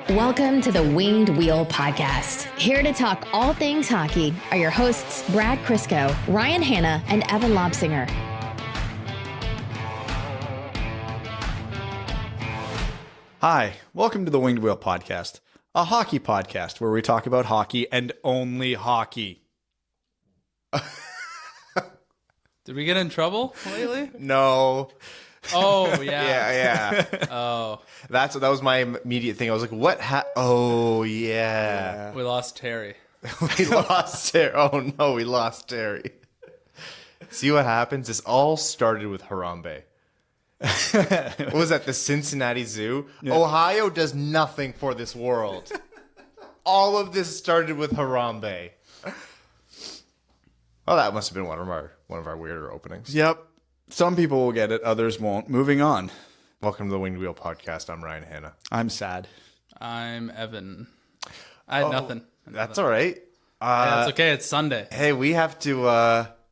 Welcome to the Winged Wheel Podcast. Here to talk all things hockey are your hosts, Brad Crisco, Ryan Hanna, and Evan Lobsinger. Hi, welcome to the Winged Wheel Podcast, a hockey podcast where we talk about hockey and only hockey. Did we get in trouble lately? No. Oh, yeah. Yeah. Oh. That was my immediate thing. I was like, what? Oh, yeah. We lost Terry. We lost Terry. Oh, no, we lost Terry. See what happens? This all started with Harambe. What was that? The Cincinnati Zoo? Yeah. Ohio does nothing for this world. All of this started with Harambe. Oh, that must have been one of our weirder openings. Yep. Some people will get it, others won't. Moving on. Welcome to the Winged Wheel Podcast. I'm Ryan Hanna. I'm sad. I'm Evan. I had nothing. That's all right. That's okay. It's Sunday. Hey, we have to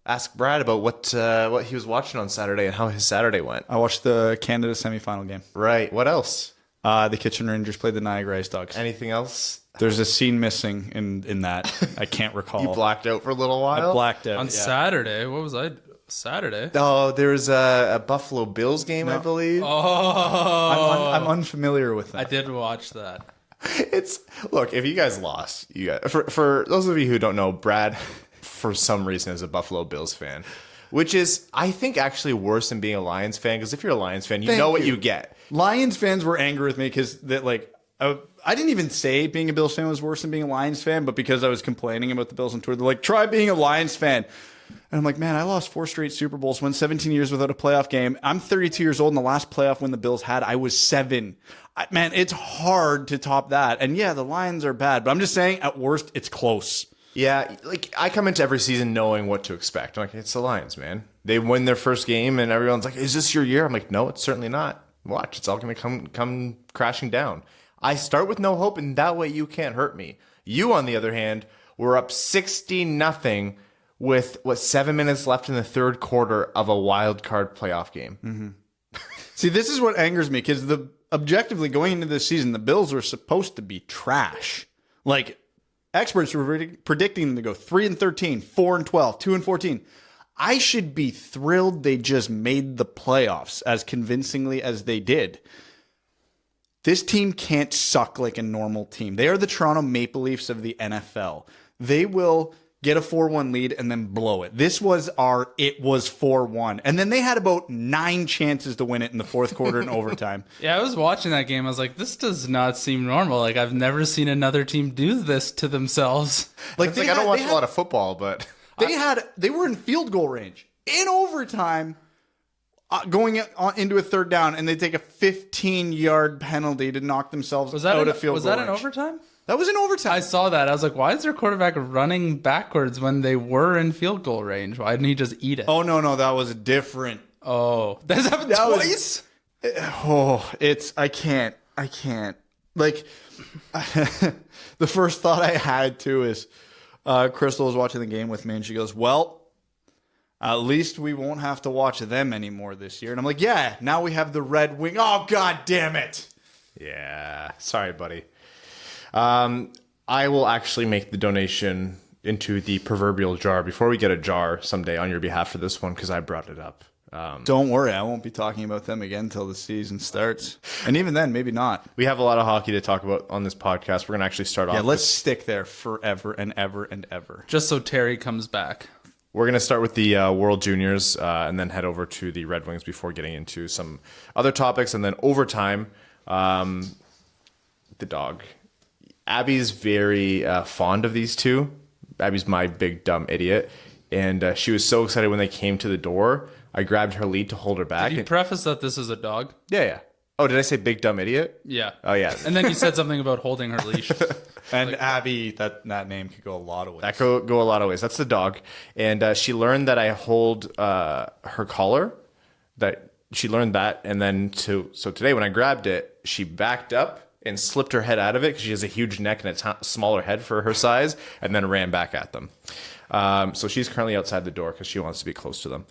ask Brad about what he was watching on Saturday and how his Saturday went. I watched the Canada semifinal game. Right. What else? The Kitchen Rangers played the Niagara Ice Dogs. Anything else? There's a scene missing in that. I can't recall. You blacked out for a little while? I blacked out. On Saturday. What was I? Saturday? Oh, there was a Buffalo Bills game, I believe. Oh. I'm unfamiliar with that. I did watch that. Look, if you guys lost, for those of you who don't know, Brad, for some reason, is a Buffalo Bills fan, which is, I think, actually worse than being a Lions fan, because if you're a Lions fan, you know what you get. Lions fans were angry with me because I didn't even say being a Bills fan was worse than being a Lions fan, but because I was complaining about the Bills on Twitter, they're like, try being a Lions fan. And I'm like, man, I lost 4 straight Super Bowls, went 17 years without a playoff game. I'm 32 years old, and the last playoff win the Bills had, I was 7. Man, it's hard to top that. And yeah, the Lions are bad, but I'm just saying, at worst, it's close. Yeah, like I come into every season knowing what to expect. I'm like, it's the Lions, man. They win their first game, and everyone's like, is this your year? I'm like, no, it's certainly not. Watch, it's all going to come crashing down. I start with no hope, and that way you can't hurt me. You, on the other hand, were up 60-0 with 7 minutes left in the third quarter of a wild card playoff game. Mm-hmm. See, this is what angers me, because objectively going into this season, the Bills were supposed to be trash. Like, experts were predicting them to go 3-13, 4-12, 2-14. I should be thrilled they just made the playoffs as convincingly as they did. This team can't suck like a normal team. They are the Toronto Maple Leafs of the NFL. They will get a 4-1 lead and then blow it. It was 4-1. And then they had about 9 chances to win it in the fourth quarter in overtime. Yeah, I was watching that game. I was like, this does not seem normal. Like, I've never seen another team do this to themselves. I don't watch a lot of football, but they were in field goal range in overtime, going into a third down, and they take a 15-yard penalty to knock themselves out of field goal range. Was that in overtime? That was in overtime. I saw that. I was like, why is their quarterback running backwards when they were in field goal range? Why didn't he just eat it? Oh, no, that was different. Oh, that's happened twice? I can't. Like, the first thought I had, too, is Crystal was watching the game with me, and she goes, well, at least we won't have to watch them anymore this year. And I'm like, yeah, now we have the Red Wing. Oh, God damn it. Yeah. Sorry, buddy. I will actually make the donation into the proverbial jar before we get a jar someday on your behalf for this one, because I brought it up. Don't worry, I won't be talking about them again until the season starts. And even then, maybe not. We have a lot of hockey to talk about on this podcast. We're going to actually start off. Yeah, let's stick there forever and ever and ever. Just so Terry comes back. We're going to start with the World Juniors and then head over to the Red Wings before getting into some other topics. And then overtime, the dog. Abby's very fond of these two. Abby's my big dumb idiot. And she was so excited when they came to the door. I grabbed her lead to hold her back. Did you preface that this is a dog? Yeah. Oh, did I say big dumb idiot? Yeah. Oh, yeah. And then you said something about holding her leash. And Abby, that name could go a lot of ways. That could go a lot of ways. That's the dog. And she learned that I hold her collar. That she learned that. And then so today when I grabbed it, she backed up and slipped her head out of it because she has a huge neck and a smaller head for her size, and then ran back at them. So she's currently outside the door because she wants to be close to them.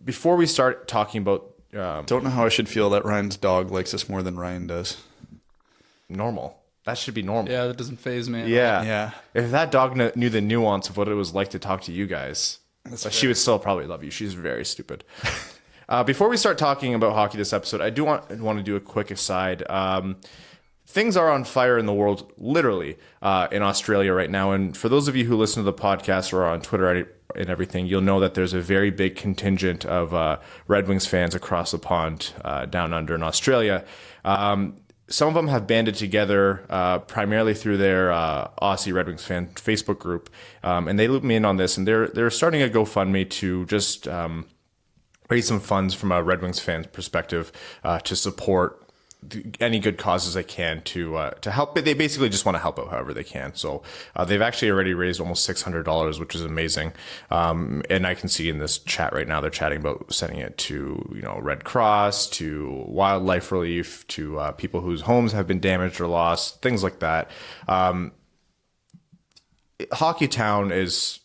Before we start talking about... Don't know how I should feel that Ryan's dog likes us more than Ryan does. normal. That should be normal. Yeah, that doesn't faze me. Yeah. Yeah. If that dog knew the nuance of what it was like to talk to you guys, she would still probably love you. She's very stupid. Before we start talking about hockey this episode, I do want to do a quick aside. Things are on fire in the world, literally, in Australia right now. And for those of you who listen to the podcast or are on Twitter and everything, you'll know that there's a very big contingent of Red Wings fans across the pond down under in Australia. Some of them have banded together primarily through their Aussie Red Wings fan Facebook group, and they looped me in on this. And they're starting a GoFundMe to just raise some funds from a Red Wings fan perspective to support any good causes they can to help. They basically just want to help out however they can. So they've actually already raised almost $600, which is amazing. And I can see in this chat right now they're chatting about sending it to Red Cross, to wildlife relief, to people whose homes have been damaged or lost, things like that. Hockey Town is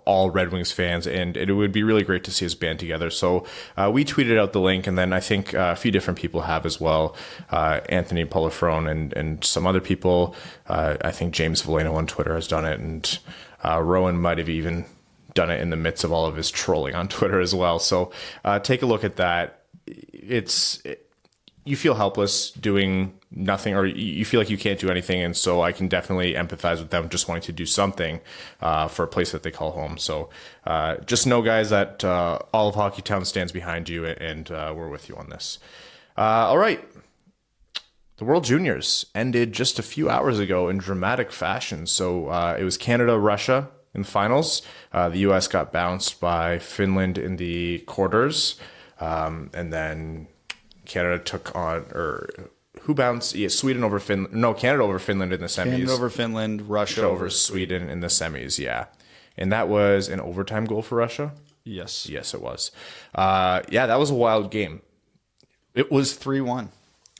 all Red Wings fans, and it would be really great to see us band together. So we tweeted out the link, and then I think a few different people have as well. Anthony Polifrone and some other people. I think James Veleno on Twitter has done it, and Rowan might have even done it in the midst of all of his trolling on Twitter as well. So take a look at that. You feel helpless doing nothing, or you feel like you can't do anything. And so I can definitely empathize with them just wanting to do something for a place that they call home. So just know, guys, that all of Hockey Town stands behind you, and we're with you on this. All right. The World Juniors ended just a few hours ago in dramatic fashion. So it was Canada-Russia in the finals. The U.S. got bounced by Finland in the quarters. And then Canada took on, or who bounced? Yeah, Sweden over Finland. No, Canada over Finland in the semis. Canada over Finland, Russia over Sweden in the semis, yeah. And that was an overtime goal for Russia? Yes. Yes, it was. Yeah, that was a wild game. It was 3-1.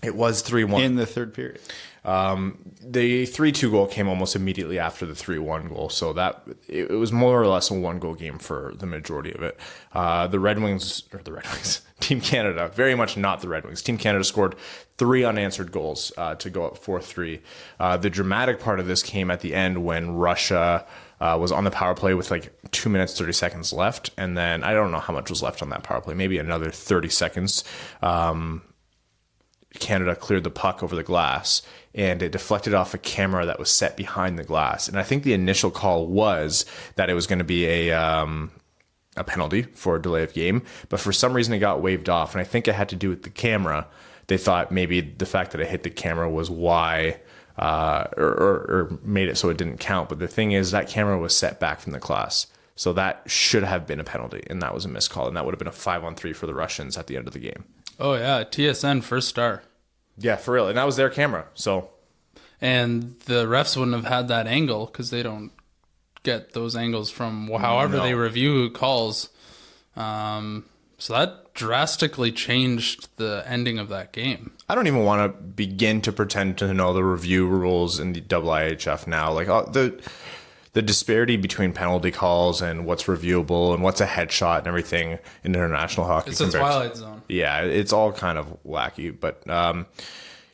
It was 3-1. In the third period. The 3-2 goal came almost immediately after the 3-1 goal, so that it was more or less a one-goal game for the majority of it. The Red Wings, Team Canada, very much not the Red Wings. Team Canada scored 3 unanswered goals to go up 4-3. The dramatic part of this came at the end when Russia was on the power play with like 2 minutes, 30 seconds left, and then I don't know how much was left on that power play, maybe another 30 seconds. Canada cleared the puck over the glass, and it deflected off a camera that was set behind the glass. And I think the initial call was that it was going to be a penalty for a delay of game, but for some reason it got waved off, and I think it had to do with the camera. They thought maybe the fact that it hit the camera was why, or made it so it didn't count. But the thing is, that camera was set back from the glass, so that should have been a penalty, and that was a missed call, and that would have been a 5-on-3 for the Russians at the end of the game. Oh, yeah. TSN first star. Yeah, for real. And that was their camera. So, and the refs wouldn't have had that angle because they don't get those angles from however they review calls. So that drastically changed the ending of that game. I don't even want to begin to pretend to know the review rules in the IIHF now. Like the disparity between penalty calls and what's reviewable and what's a headshot and everything in international hockey. It's a Twilight Zone. Yeah, it's all kind of wacky. But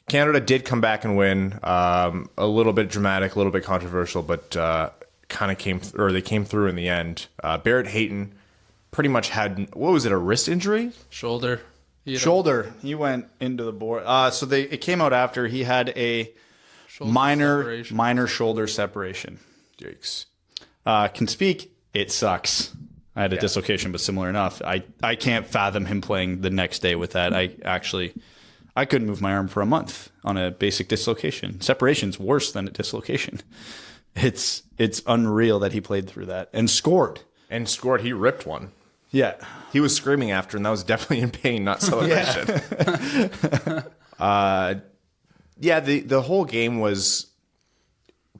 Canada did come back and win. A little bit dramatic, a little bit controversial, but they came through in the end. Barrett Hayton pretty much had, what was it, a wrist injury? Shoulder. He went into the board. So it came out after he had a minor shoulder separation. Yikes. Can speak. It sucks. I had a dislocation, but similar enough. I can't fathom him playing the next day with that. I couldn't move my arm for a month on a basic dislocation. Separation's worse than a dislocation. It's unreal that he played through that and scored. He ripped one. Yeah. He was screaming after, and that was definitely in pain, not celebration. The whole game was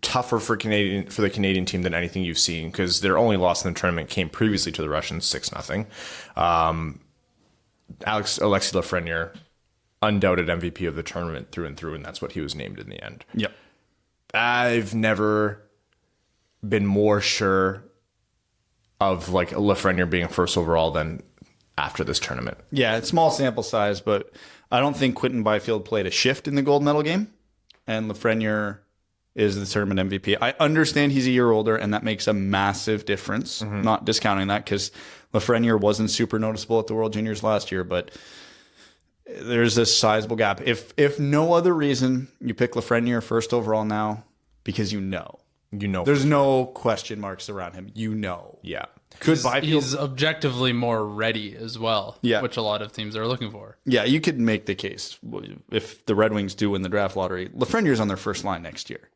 tougher for the Canadian team than anything you've seen, because their only loss in the tournament came previously to the Russians, 6-0. Alexis Lafreniere, undoubted MVP of the tournament through and through, and that's what he was named in the end. Yep. I've never been more sure of like Lafreniere being first overall than after this tournament. Yeah, it's small sample size, but I don't think Quinton Byfield played a shift in the gold medal game. and Lafreniere is the tournament MVP. I understand he's a year older, and that makes a massive difference. Not discounting that, because Lafreniere wasn't super noticeable at the World Juniors last year, but there's a sizable gap. If no other reason, you pick Lafreniere first overall now because you know. There's no question marks around him. Yeah. He's objectively more ready as well, which a lot of teams are looking for. Yeah, you could make the case. If the Red Wings do win the draft lottery, Lafreniere's on their first line next year.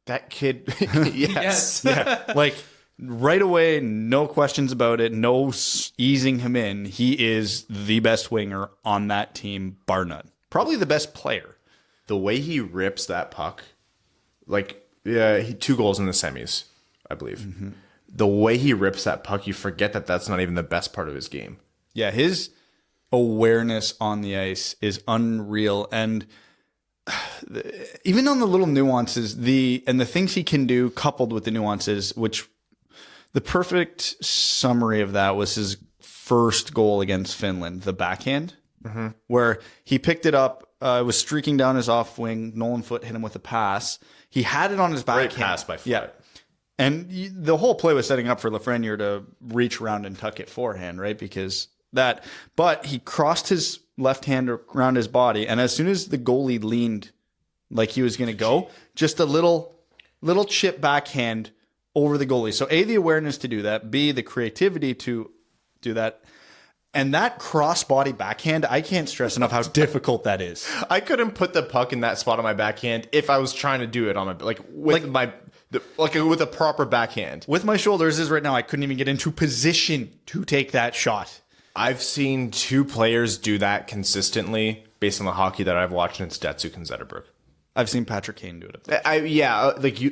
That kid, yes. Yeah, like right away, no questions about it, no easing him in. He is the best winger on that team, bar none. Probably the best player. The way he rips that puck, like, he 2 goals in the semis, I believe. The way he rips that puck, you forget that that's not even the best part of his game. Yeah, his awareness on the ice is unreal. And even on the little nuances, the things he can do coupled with the nuances, which the perfect summary of that was his first goal against Finland, the backhand, where he picked it up, was streaking down his off wing. Nolan Foote hit him with a pass. He had it on his backhand. Great pass by Foote. Yeah. And the whole play was setting up for Lafreniere to reach around and tuck it forehand, right? But he crossed his left hand around his body, and as soon as the goalie leaned like he was going to go, just a little chip backhand over the goalie. So A, the awareness to do that, B, the creativity to do that. And that cross-body backhand, I can't stress enough how difficult that is. I couldn't put the puck in that spot on my backhand if I was trying to do it on my with a proper backhand. With my shoulders is right now, I couldn't even get into position to take that shot. I've seen 2 players do that consistently based on the hockey that I've watched, and it's Datsuk and Zetterberg. I've seen Patrick Kane do it.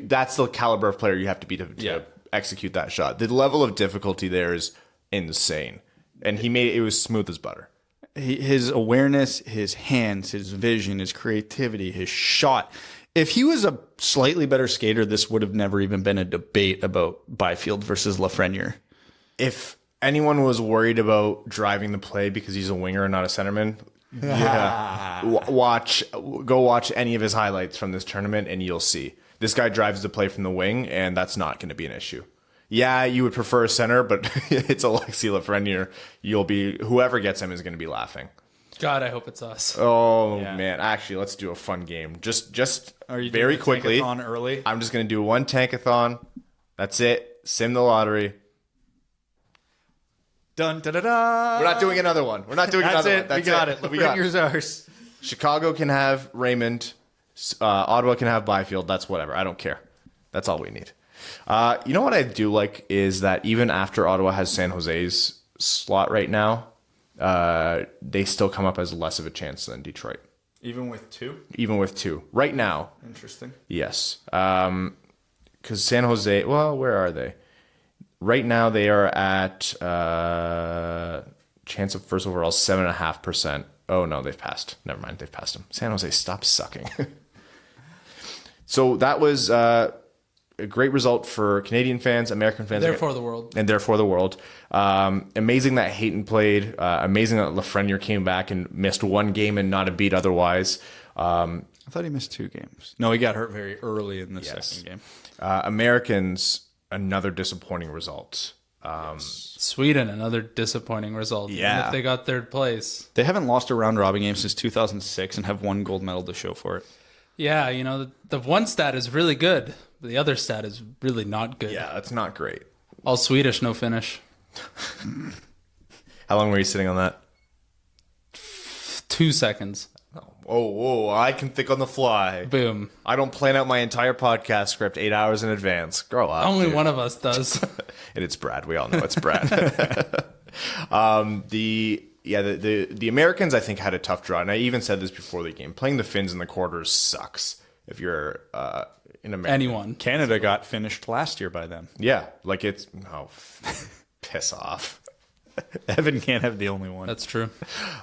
That's the caliber of player you have to be to execute that shot. The level of difficulty there is insane. And it was smooth as butter. His awareness, his hands, his vision, his creativity, his shot. If he was a slightly better skater, this would have never even been a debate about Byfield versus Lafreniere. If anyone was worried about driving the play because he's a winger and not a centerman, go watch any of his highlights from this tournament and you'll see. This guy drives the play from the wing, and that's not going to be an issue. Yeah, you would prefer a center, but it's Alexis Lafreniere. Whoever gets him is going to be laughing. God, I hope it's us. Oh, man. Actually, let's do a fun game. Just Are you very doing a quickly. tankathon early? I'm just going to do one tankathon. That's it. Sim the lottery. Dun, da, da, da. We're not doing another one. That's it. That's we got it. Lafreniere's ours. Chicago can have Raymond. Ottawa can have Byfield. That's whatever. I don't care. That's all we need. You know what I do like is that even after Ottawa has San Jose's slot right now, they still come up as less of a chance than Detroit. Even with 2? Even with 2. Right now. Interesting. Yes. Because San Jose, well, where are they? Right now they are at chance of first overall 7.5%. Oh, no, they've passed. Never mind, they've passed them. San Jose, stop sucking. So that was... a great result for Canadian fans, American fans. Therefore the world. And therefore the world. Amazing that Hayton played. Amazing that Lafreniere came back and missed 1 game and not a beat otherwise. I thought he missed 2 games. No, he got hurt very early in the second game. Americans, another disappointing result. Sweden, another disappointing result. Yeah. Even if they got 3rd place. They haven't lost a round-robin game since 2006 and have 1 gold medal to show for it. Yeah, the one stat is really good. The other stat is really not good. Yeah, that's not great. All Swedish, no finish. How long were you sitting on that? 2 seconds. Oh, I can think on the fly. Boom. I don't plan out my entire podcast script 8 hours in advance. Grow up. Only dude. one of us does. And it's Brad. We all know it's Brad. The Americans, I think, had a tough draw. And I even said this before the game. Playing the Finns in the quarters sucks if you're in America. Anyone. Canada got finished last year by them. Yeah. Like it's... Oh, piss off. Evan can't have the only one. That's true.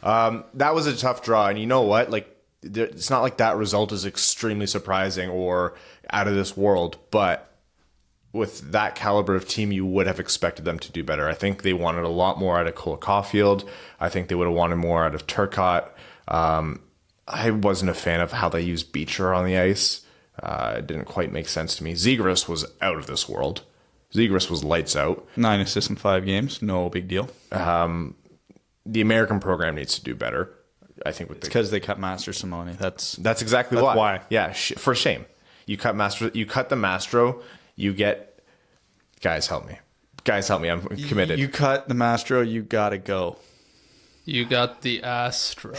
That was a tough draw. And you know what? Like, it's not like that result is extremely surprising or out of this world. But with that caliber of team, you would have expected them to do better. I think they wanted a lot more out of Cole Caulfield. I think they would have wanted more out of Turcotte. I wasn't a fan of how they used Beecher on the ice. It didn't quite make sense to me. Zegras was out of this world. Zegras was lights out. 9 assists in 5 games. No big deal. The American program needs to do better. I think it's because they cut Master Simone. That's exactly why. Yeah, for shame. You cut the Mastro. You get guys. Help me. I'm committed. You cut the Mastro. You gotta go. You got the Astro.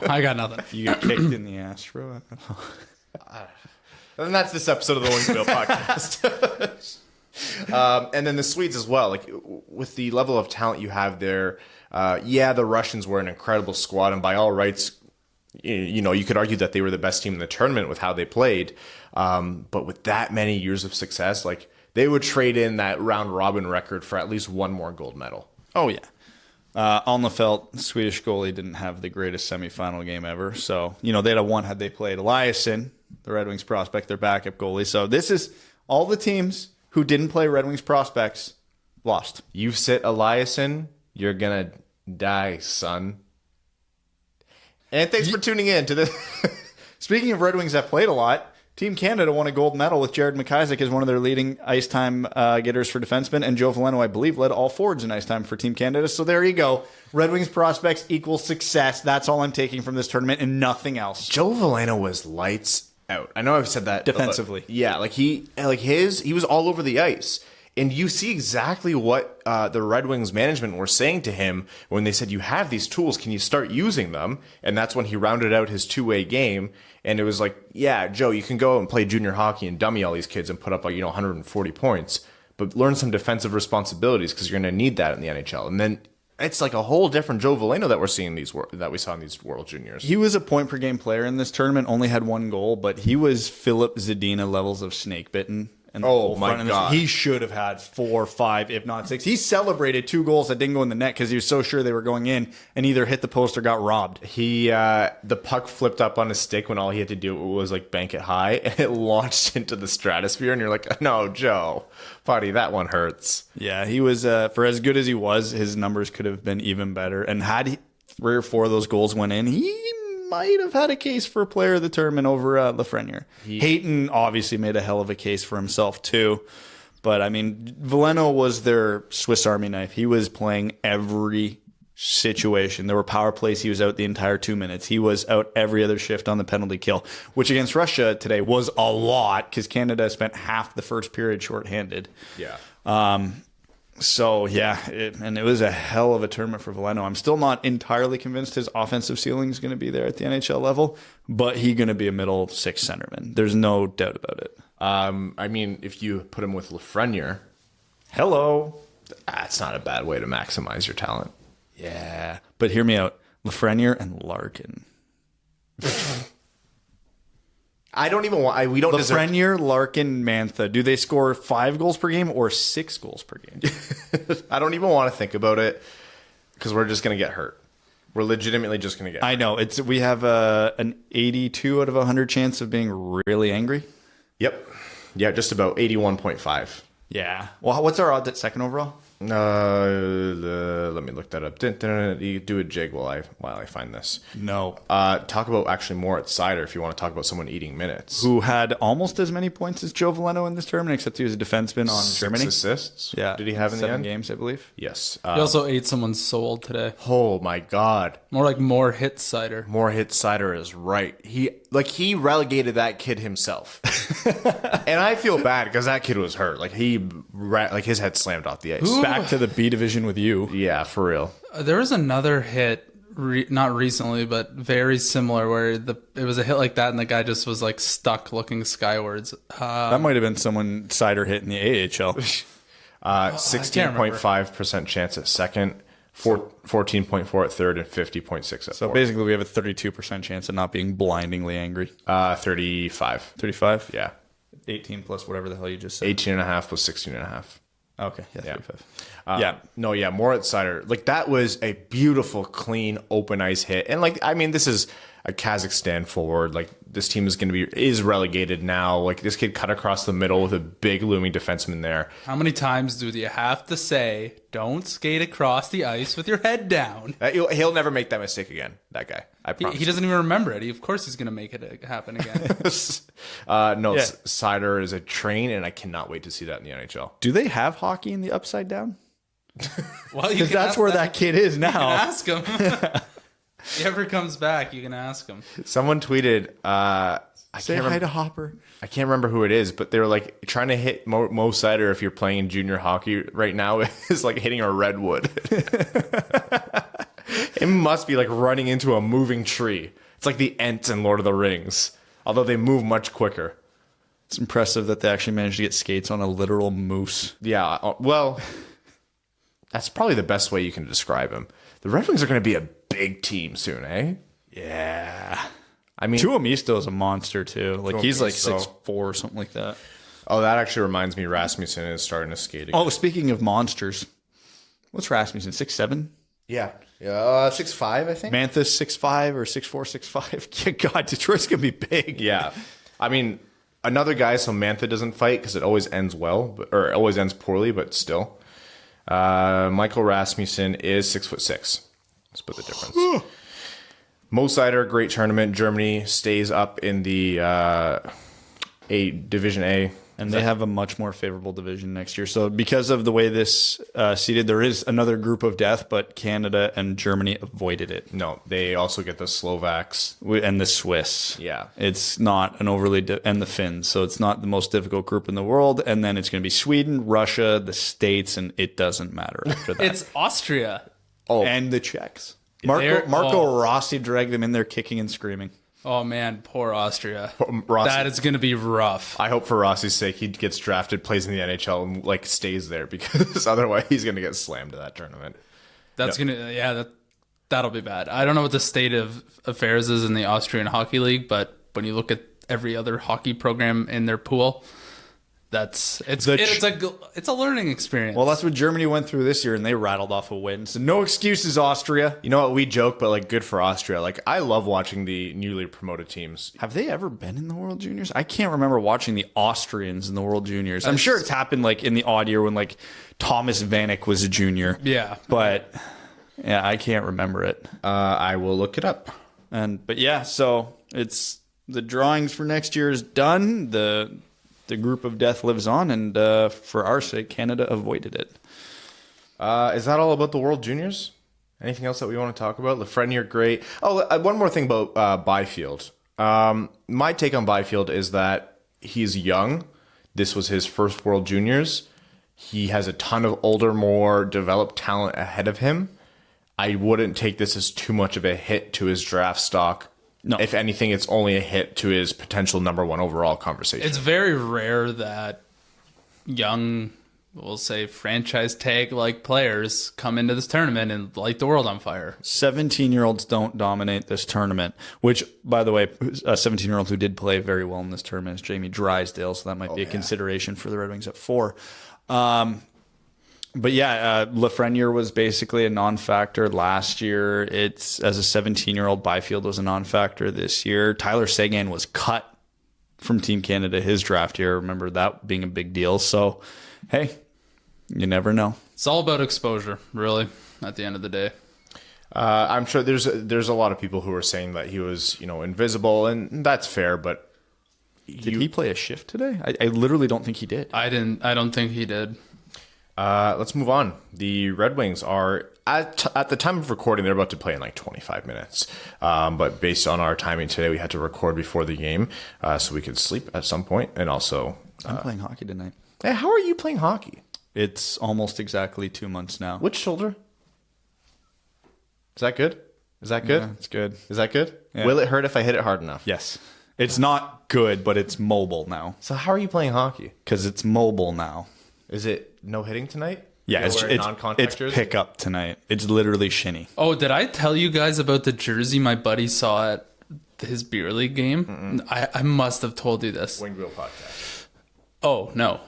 I got nothing. You get kicked in the Astro. And that's this episode of the Wings Wheel podcast. And then the Swedes as well. Like with the level of talent you have there, the Russians were an incredible squad, and by all rights, you could argue that they were the best team in the tournament with how they played. But with that many years of success, like they would trade in that round robin record for at least one more gold medal. Oh yeah. Alnefelt, Swedish goalie, didn't have the greatest semifinal game ever. So, they'd have won had they played Eliasson, the Red Wings prospect, their backup goalie. So this is all the teams who didn't play Red Wings prospects lost. You sit Eliasson, you're going to die, son. And thanks for tuning in to this. Speaking of Red Wings that played a lot, Team Canada won a gold medal with Jared McIsaac as one of their leading ice time getters for defensemen, and Joe Veleno, I believe, led all forwards in ice time for Team Canada. So there you go. Red Wings prospects equals success. That's all I'm taking from this tournament and nothing else. Joe Veleno was lights out. I know I've said that defensively. Yeah, he was all over the ice. And you see exactly what the Red Wings management were saying to him when they said, you have these tools, can you start using them? And that's when he rounded out his two-way game. And it was like, yeah, Joe, you can go and play junior hockey and dummy all these kids and put up 140 points, but learn some defensive responsibilities because you're going to need that in the NHL. And then it's like a whole different Joe Veleno that we saw in these World Juniors. He was a point-per-game player in this tournament, only had 1 goal, but he was Philip Zadina levels of snake-bitten. Oh my God. He should have had 4, 5, if not 6. He celebrated 2 goals that didn't go in the net because he was so sure they were going in and either hit the post or got robbed. The puck flipped up on his stick when all he had to do was bank it high, and it launched into the stratosphere. And you're like, no, Joe, buddy, that one hurts. Yeah, he was, for as good as he was, his numbers could have been even better. And had 3 or 4 of those goals went in, he might have had a case for player of the tournament over Lafreniere. Hayton obviously made a hell of a case for himself too. But, Veleno was their Swiss Army knife. He was playing every situation. There were power plays. He was out the entire 2 minutes. He was out every other shift on the penalty kill, which against Russia today was a lot because Canada spent half the first period shorthanded. Yeah. So, yeah, it was a hell of a tournament for Veleno. I'm still not entirely convinced his offensive ceiling is going to be there at the NHL level, but he's going to be a middle 6 centerman. There's no doubt about it. If you put him with Lafreniere, hello, that's not a bad way to maximize your talent. Yeah, but hear me out. Lafreniere and Larkin. I don't even want. We don't. Lafreniere, Larkin, Mantha. Do they score 5 goals per game or 6 goals per game? I don't even want to think about it because we're just going to get hurt. We're legitimately just going to get hurt. I know. We have an 82 out of 100 chance of being really angry. Yep. Yeah, just about 81.5. Yeah. Well, what's our odds at second overall? Let me look that up. You do a jig while I find this. No. Talk about actually more at Seider if you want to talk about someone eating minutes. Who had almost as many points as Joe Veleno in this tournament, except he was a defenseman on Germany. 6 assists. Yeah. Did he have in the end? 7 games, I believe. Yes. He also ate someone's soul today. Oh my God. More hit Seider. More hit Seider is right. He relegated that kid himself. And I feel bad because that kid was hurt. His head slammed off the ice. Back to the B division with you. Yeah, for real. There was another hit, not recently, but very similar, where it was a hit like that, and the guy just was stuck looking skywards. That might have been someone Seider hit in the AHL. 16.5% chance at second, 14.4 at third, and 50.6 at fourth. So basically, we have a 32% chance of not being blindingly angry. 35. 35? Yeah. 18 plus whatever the hell you just said. 18.5 plus 16.5. Okay, yeah, 35. More at Seider. That was a beautiful, clean, open ice hit. And this is, a Kazakhstan forward. Like, this team is relegated now. Like, this kid cut across the middle with a big looming defenseman there. How many times do you have to say, don't skate across the ice with your head down? He'll never make that mistake again, that guy. I promise. He doesn't even remember it. Of course he's going to make it happen again. Seider is a train, and I cannot wait to see that in the NHL. Do they have hockey in the Upside Down? Well, Because that's where that kid is now. You can ask him. If he ever comes back, you can ask him. Someone tweeted, Say hi to Hopper. I can't remember who it is, but they were like trying to hit Mo Seider if you're playing in junior hockey right now is like hitting a redwood. It must be like running into a moving tree. It's like the Ents in Lord of the Rings, although they move much quicker. It's impressive that they actually managed to get skates on a literal moose. Yeah, well, that's probably the best way you can describe him. The Red Wings are going to be a big team soon, eh? Yeah. I mean, Tuomisto is a monster too. Like he's like Tuomisto. 6'4" or something like that. oh, that actually reminds me, Rasmussen is starting to skate again. Oh, speaking of monsters, what's Rasmussen? 6'7"? Yeah. 6'5", I think. Manthus 6'5" or 6'4", 6'5". God, Detroit's gonna be big. Yeah. I mean, another guy, so Mantha doesn't fight because it always ends or it always ends poorly, but still. Michael Rasmussen is 6'6". Split the difference. Mo Seider, great tournament. Germany stays up in the Division A. And they have a much more favorable division next year. So because of the way this seeded, there is another group of death, but Canada and Germany avoided it. No, they also get the Slovaks. And the Swiss. Yeah. It's not an overly... and the Finns. So it's not the most difficult group in the world. And then it's going to be Sweden, Russia, the States, and it doesn't matter after that. It's Austria. Oh. And the Czechs. Marco Rossi dragged them in there kicking and screaming. Oh, man, poor Austria. Rossi. That is going to be rough. I hope for Rossi's sake he gets drafted, plays in the NHL, and like stays there because otherwise he's going to get slammed to that tournament. That's going to, that'll be bad. I don't know what the state of affairs is in the Austrian Hockey League, but when you look at every other hockey program in their pool, it's a learning experience. Well, that's what Germany went through this year, and they rattled off a win. So no excuses, Austria. You know what? We joke, but like, good for Austria. Like, I love watching the newly promoted teams. Have they ever been in the World Juniors? I can't remember watching the Austrians in the World Juniors. I'm sure it's happened like in the odd year when like Thomas Vanek was a junior. Yeah, but yeah, I can't remember it. I will look it up. But yeah, so it's the drawings for next year is done. The group of death lives on, and for our sake, Canada avoided it. Is that all about the World Juniors? Anything else that we want to talk about? Lafreniere, great. Oh, one more thing about Byfield. My take on Byfield is that he's young. This was his first World Juniors. He has a ton of older, more developed talent ahead of him. I wouldn't take this as too much of a hit to his draft stock. No. If anything, it's only a hit to his potential #1 overall conversation. It's very rare that young, we'll say, franchise tag-like players come into this tournament and light the world on fire. 17-year-olds don't dominate this tournament, which, by the way, a 17-year-old who did play very well in this tournament is Jamie Drysdale, so that might be a consideration for the Red Wings at 4. But yeah, Lafreniere was basically a non-factor last year. It's as a 17-year-old, Byfield was a non-factor this year. Tyler Seguin was cut from Team Canada his draft year. Remember that being a big deal. So, hey, you never know. It's all about exposure, really, at the end of the day. I'm sure there's a lot of people who are saying that he was, invisible, and that's fair. But did he play a shift today? I literally don't think he did. I don't think he did. Let's move on. The Red Wings are, at the time of recording, they're about to play in like 25 minutes. But based on our timing today, we had to record before the game so we could sleep at some point. And also... I'm playing hockey tonight. Hey, how are you playing hockey? It's almost exactly 2 months now. Which shoulder? Is that good? Is that good? Yeah, it's good. Is that good? Yeah. Will it hurt if I hit it hard enough? Yes. It's not good, but it's mobile now. So how are you playing hockey? Because it's mobile now. Is it no hitting tonight? Yeah, it's pick up tonight. It's literally shinny. Oh, did I tell you guys about the jersey my buddy saw at his beer league game? I must have told you this. Winged Wheel Podcast. Oh, no.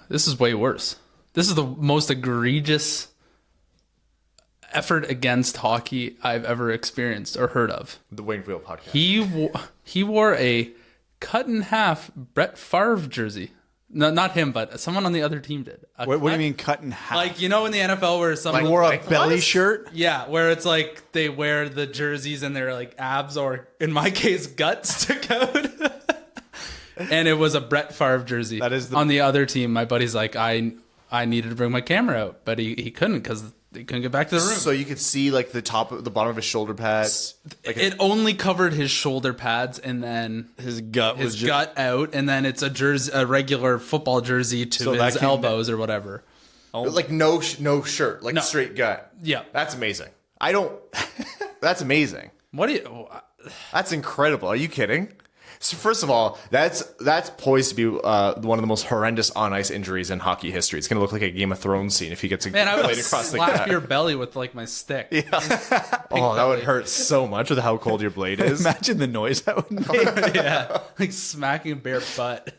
This is way worse. This is the most egregious effort against hockey I've ever experienced or heard of. The Winged Wheel podcast. He wore a cut in half Brett Favre jersey. No, not him, but someone on the other team did. What do you mean cut in half? Like, in the NFL where someone wore a belly shirt? Yeah, where it's like they wear the jerseys and their like abs or in my case guts stick out. And it was a Brett Favre jersey. That is on the other team. My buddy's like, I needed to bring my camera out, but he couldn't because he couldn't get back to the room. So you could see like the bottom of his shoulder pads. Like it only covered his shoulder pads, and then his gut was gut out, and then it's a regular football jersey to his elbows or whatever. like no shirt, like straight gut. Yeah, that's amazing. That's amazing. What do you? That's incredible. Are you kidding? So first of all, that's poised to be one of the most horrendous on ice injuries in hockey history. It's going to look like a Game of Thrones scene if he gets a Man, I would blade across the slap gut. your belly with like my stick. Yeah. Oh, that would hurt so much with how cold your blade is. Imagine the noise that would make. Yeah, like smacking a bare butt.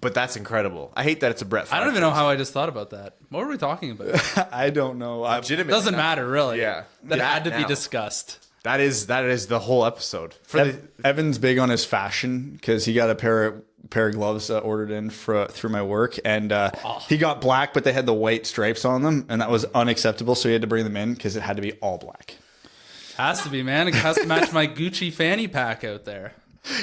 But that's incredible. I hate that it's a Brett Favre. I don't even know how I just thought about that. What were we talking about? I don't know. Legitimately. Doesn't matter, really. Yeah. That Yeah, had to be now. discussed. That is the whole episode. Evan's big on his fashion because he got a pair of gloves ordered in through my work, and he got black, but they had the white stripes on them, and that was unacceptable. So he had to bring them in because it had to be all black. Has to be, man. It has to match my Gucci fanny pack out there.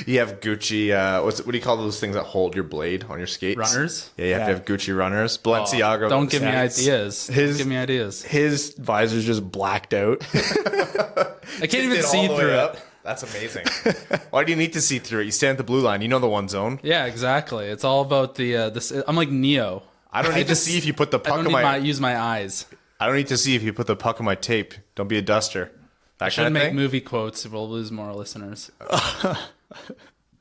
You have Gucci. What do you call those things that hold your blade on your skates? Runners? Yeah, you have to have Gucci runners. Balenciaga. Don't give me skates. ideas. Don't give me ideas. His visor's just blacked out. I can't even It all see the way through up. it. That's amazing. Why do you need to see through it? You stand at the blue line. You know the one zone. Yeah, exactly. It's all about the. I'm like Neo. I don't need to see if you put the I puck don't on need my. use my eyes. I don't need to see if you put the puck on my tape. Don't be a duster. That I kind shouldn't of make thing. movie quotes. We'll lose more listeners.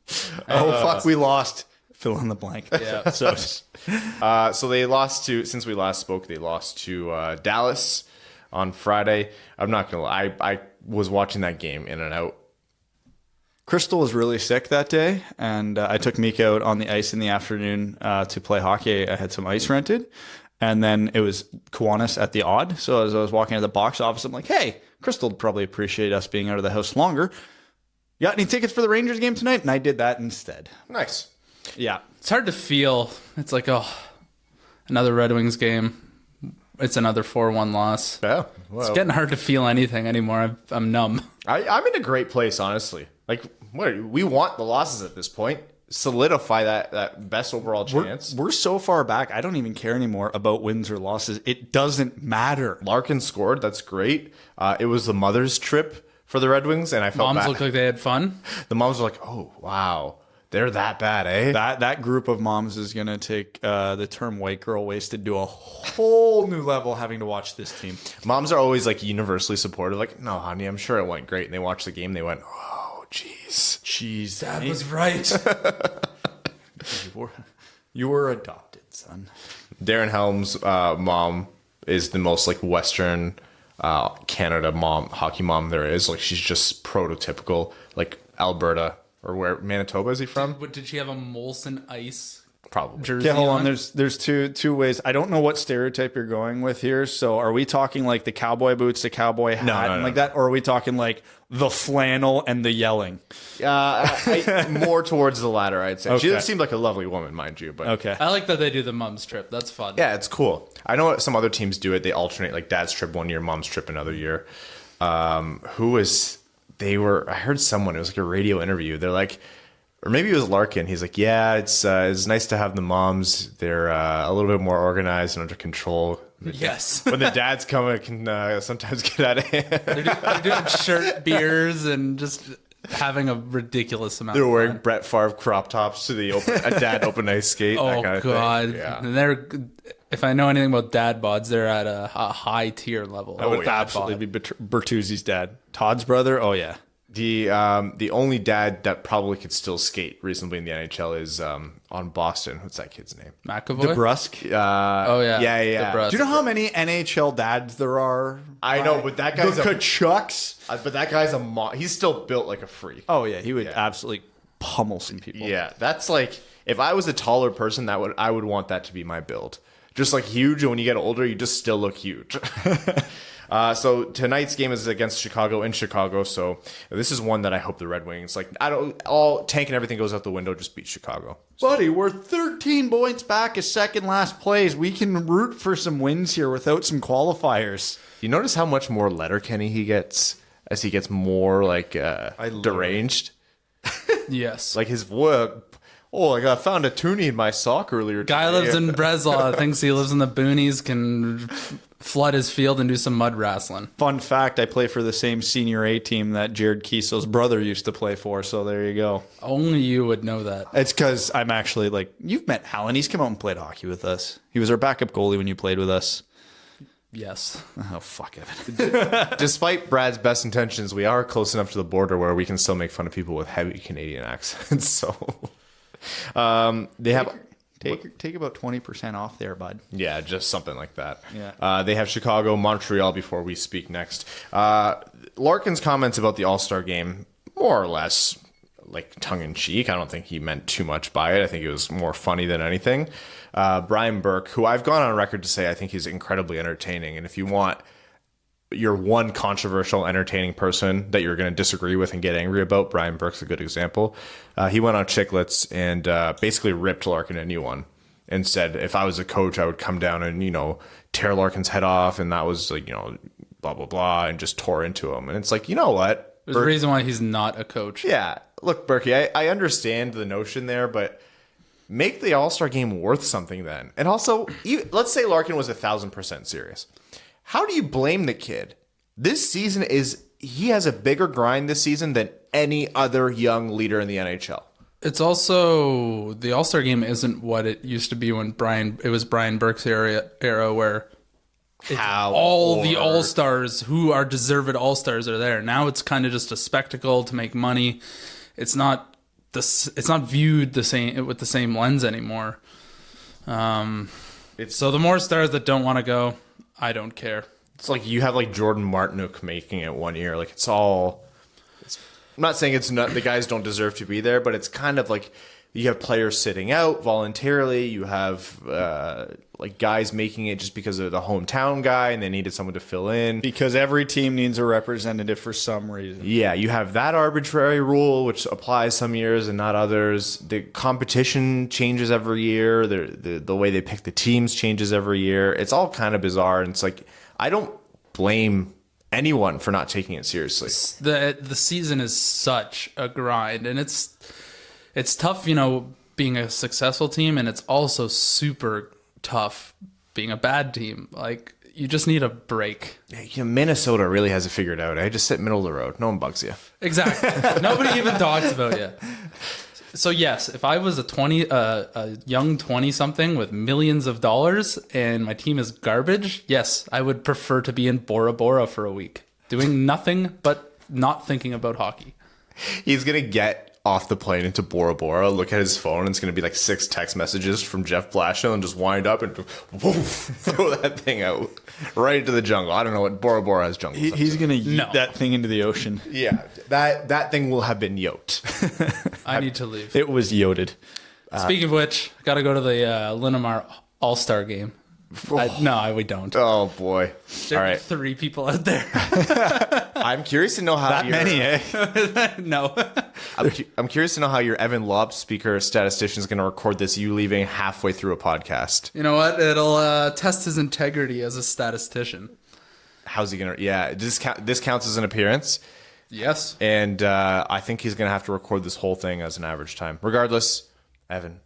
Fuck, we lost. Fill in the blank. Yeah. So they lost to. Since we last spoke, they lost to Dallas on Friday. I'm not gonna lie. I was watching that game in and out. Crystal was really sick that day, and I took Mika out on the ice in the afternoon to play hockey. I had some ice rented, and then it was Kiwanis at the Odd. So as I was walking out of the box office, I'm like, hey, Crystal would probably appreciate us being out of the house longer. You got any tickets for the Rangers game tonight? And I did that instead. Nice. Yeah. It's hard to feel. It's like, another Red Wings game. It's another 4-1 loss. Yeah. It's getting hard to feel anything anymore. I'm numb. I'm in a great place, honestly. Like, we want the losses at this point. Solidify that best overall chance. We're so far back, I don't even care anymore about wins or losses. It doesn't matter. Larkin scored. That's great. It was the mother's trip for the Red Wings, and I felt Moms bad. looked like they had fun. The moms were like, oh, wow. They're that bad, eh? That group of moms is going to take the term white girl wasted to a whole new level having to watch this team. Moms Moms are always like universally supportive. Like, no, honey, I'm sure it went great. And they watched the game. They went, oh, jeez. Dad was right. You were adopted, son. Darren Helm's mom is the most like Western Canada hockey mom there is. Like, she's just prototypical, like Alberta or where Manitoba is he from? Did she have a Molson Ice Probably. jersey? Okay, hold on. There's two ways. I don't know what stereotype you're going with here. So are we talking like the cowboy boots, the cowboy hat, and like that, or are we talking like the flannel and the yelling? More towards the latter, I'd say. Okay. She seemed like a lovely woman, mind you. But Okay. I like that they do the mom's trip. That's fun. yeah, it's cool. I know some other teams do it. They alternate, like dad's trip one year, mom's trip another year. I heard someone, it was like a radio interview. They're like, or maybe it was Larkin. He's like, yeah, it's nice to have the moms. They're a little bit more organized and under control. Yes. When the dads come, it can sometimes get out of hand. They're doing shirt beers and just having a ridiculous amount They're of wearing fun. Brett Favre crop tops to a dad open ice skate. Oh, that kind of God. thing. Yeah. And if I know anything about dad bods, they're at a high tier level. That would absolutely be Bertuzzi's dad. Todd's brother? Oh, yeah. The only dad that probably could still skate reasonably in the NHL is on Boston. What's that kid's name? McAvoy? DeBrusque. Oh, yeah. Yeah. DeBrusque. Do you know how many NHL dads there are? I know, but that guy's the Kachucks. but that guy's he's still built like a freak. Oh, yeah. He would absolutely pummel some people. Yeah, that's like, if I was a taller person, I would want that to be my build. Just like huge, and when you get older, you just still look huge. So tonight's game is against Chicago in Chicago. So this is one that I hope the Red Wings, like, all tank and everything goes out the window, just beat Chicago. Buddy, we're 13 points back of second last place. We can root for some wins here without some qualifiers. You notice how much more Letterkenny he gets as he gets more like deranged? Yes. Like his work. Oh, I found a toonie in my sock earlier today. Guy lives in Breslau, thinks he lives in the boonies, can flood his field and do some mud wrestling. Fun fact, I play for the same senior A team that Jared Kiesel's brother used to play for, so there you go. Only you would know that. It's because I'm actually like, you've met Alan. He's come out and played hockey with us. He was our backup goalie when you played with us. Yes. Oh, fuck it. Despite Brad's best intentions, we are close enough to the border where we can still make fun of people with heavy Canadian accents, so... they have take about 20% off there, bud. Yeah, just something like that. Yeah. They have Chicago, Montreal before we speak next. Larkin's comments about the All-Star game, more or less like tongue-in-cheek. I don't think he meant too much by it. I think it was more funny than anything. Brian Burke, who I've gone on record to say I think he's incredibly entertaining, and if you want your one controversial, entertaining person that you're going to disagree with and get angry about, Brian Burke's a good example. He went on Chicklets and basically ripped Larkin a new one and said, if I was a coach, I would come down and, tear Larkin's head off. And that was like, blah, blah, blah, and just tore into him. And it's like, you know what? There's a reason why he's not a coach. Yeah. Look, Berkey, I understand the notion there, but make the All-Star game worth something then. And also, let's say Larkin was 1,000% serious. How do you blame the kid? This season he has a bigger grind this season than any other young leader in the NHL. It's also, the All-Star game isn't what it used to be when it was Brian Burke's era where the All-Stars who are deserved All-Stars are there. Now it's kind of just a spectacle to make money. It's not viewed the same with the same lens anymore. So the more stars that don't want to go, I don't care. It's like you have like Jordan Martinook making it one year. Like I'm not saying the guys don't deserve to be there, but it's kind of like you have players sitting out voluntarily. You have like guys making it just because of the hometown guy and they needed someone to fill in. Because every team needs a representative for some reason. Yeah, you have that arbitrary rule which applies some years and not others. The competition changes every year. The way they pick the teams changes every year. It's all kind of bizarre. And it's like, I don't blame anyone for not taking it seriously. The season is such a grind, and it's tough, being a successful team, and it's also super tough being a bad team. Like, you just need a break. Minnesota really has it figured out. I just sit middle of the road. No one bugs you. Exactly. Nobody even talks about you. So yes, if I was a young 20-something with millions of dollars and my team is garbage, yes, I would prefer to be in Bora Bora for a week, doing nothing but not thinking about hockey. He's going to get off the plane into Bora Bora, look at his phone, and it's going to be like 6 text messages from Jeff Blashill and just wind up and woof, throw that thing out right into the jungle. I don't know what Bora Bora has jungle. He's going to yeet that thing into the ocean. Yeah, that thing will have been yoked. I need to leave. It was yoded. Speaking of which, got to go to the Linamar All-Star game. No, we don't. Oh, boy. There All are right. 3 people out there. I'm curious to know how That many, eh? No. I'm curious to know how your Evan Lobb speaker statistician is going to record this, you leaving halfway through a podcast. You know what? It'll test his integrity as a statistician. How's he going to... Yeah, this counts as an appearance. Yes. And I think he's going to have to record this whole thing as an average time. Regardless, Evan...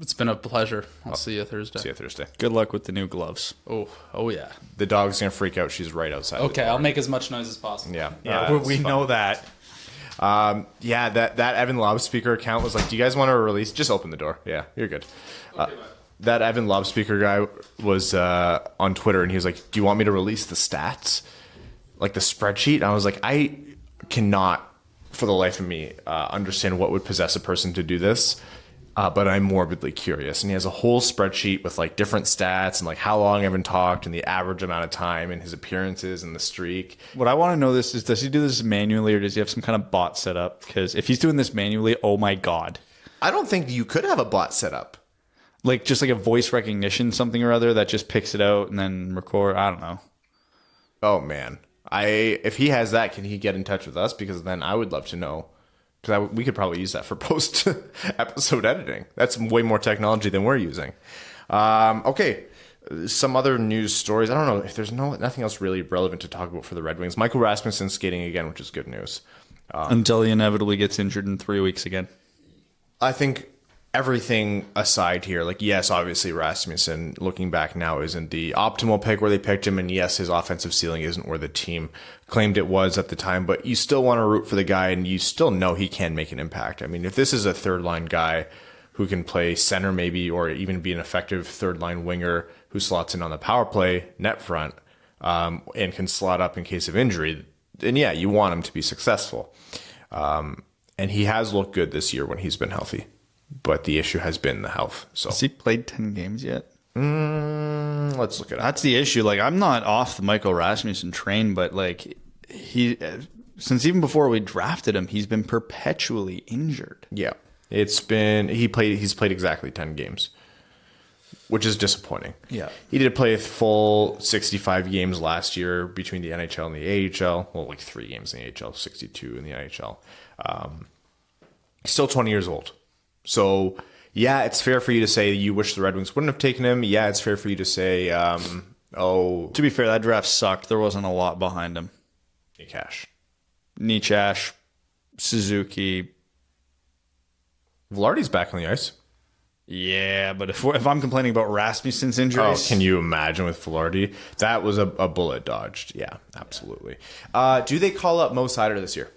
It's been a pleasure. I'll see you Thursday. See you Thursday. Good luck with the new gloves. Oh yeah. The dog's going to freak out. She's right outside. Okay, I'll make as much noise as possible. Yeah. We know that. That Evan Lobb speaker account was like, do you guys want to release? Just open the door. Yeah, you're good. That Evan Lobb speaker guy was on Twitter, and he was like, do you want me to release the stats? Like the spreadsheet? And I was like, I cannot, for the life of me, understand what would possess a person to do this. But I'm morbidly curious. And he has a whole spreadsheet with like different stats and like how long Evan talked and the average amount of time and his appearances and the streak. What I want to know is, does he do this manually or does he have some kind of bot set up? Because if he's doing this manually, oh my God. I don't think you could have a bot set up. Like just like a voice recognition something or other that just picks it out and then record. I don't know. Oh man, if he has that, can he get in touch with us? Because then I would love to know. Because we could probably use that for post episode editing. That's way more technology than we're using. Okay, some other news stories. I don't know if there's nothing else really relevant to talk about for the Red Wings. Michael Rasmussen skating again, which is good news. Until he inevitably gets injured in 3 weeks again. I think everything aside here, like, yes, obviously Rasmussen, looking back now, isn't the optimal pick where they picked him. And yes, his offensive ceiling isn't where the team claimed it was at the time. But you still want to root for the guy, and you still know he can make an impact. I mean, if this is a third-line guy who can play center maybe, or even be an effective third-line winger who slots in on the power play, net front, and can slot up in case of injury, then yeah, you want him to be successful. And he has looked good this year when he's been healthy. But the issue has been the health. So has he played 10 games yet? Let's look at it. That's the issue. Like, I'm not off the Michael Rasmussen train, but like since even before we drafted him, he's been perpetually injured. Yeah, he's played exactly 10 games, which is disappointing. Yeah, he did play a full 65 games last year between the NHL and the AHL. Well, like 3 games in the AHL, 62 in the NHL. He's still 20 years old. So, yeah, it's fair for you to say you wish the Red Wings wouldn't have taken him. Yeah, it's fair for you to say, To be fair, that draft sucked. There wasn't a lot behind him. Nichash, Suzuki. Velarde's back on the ice. Yeah, but if I'm complaining about Rasmussen's injuries... Oh, can you imagine with Velarde? That was a bullet dodged. Yeah, absolutely. Do they call up Mo Seider this year?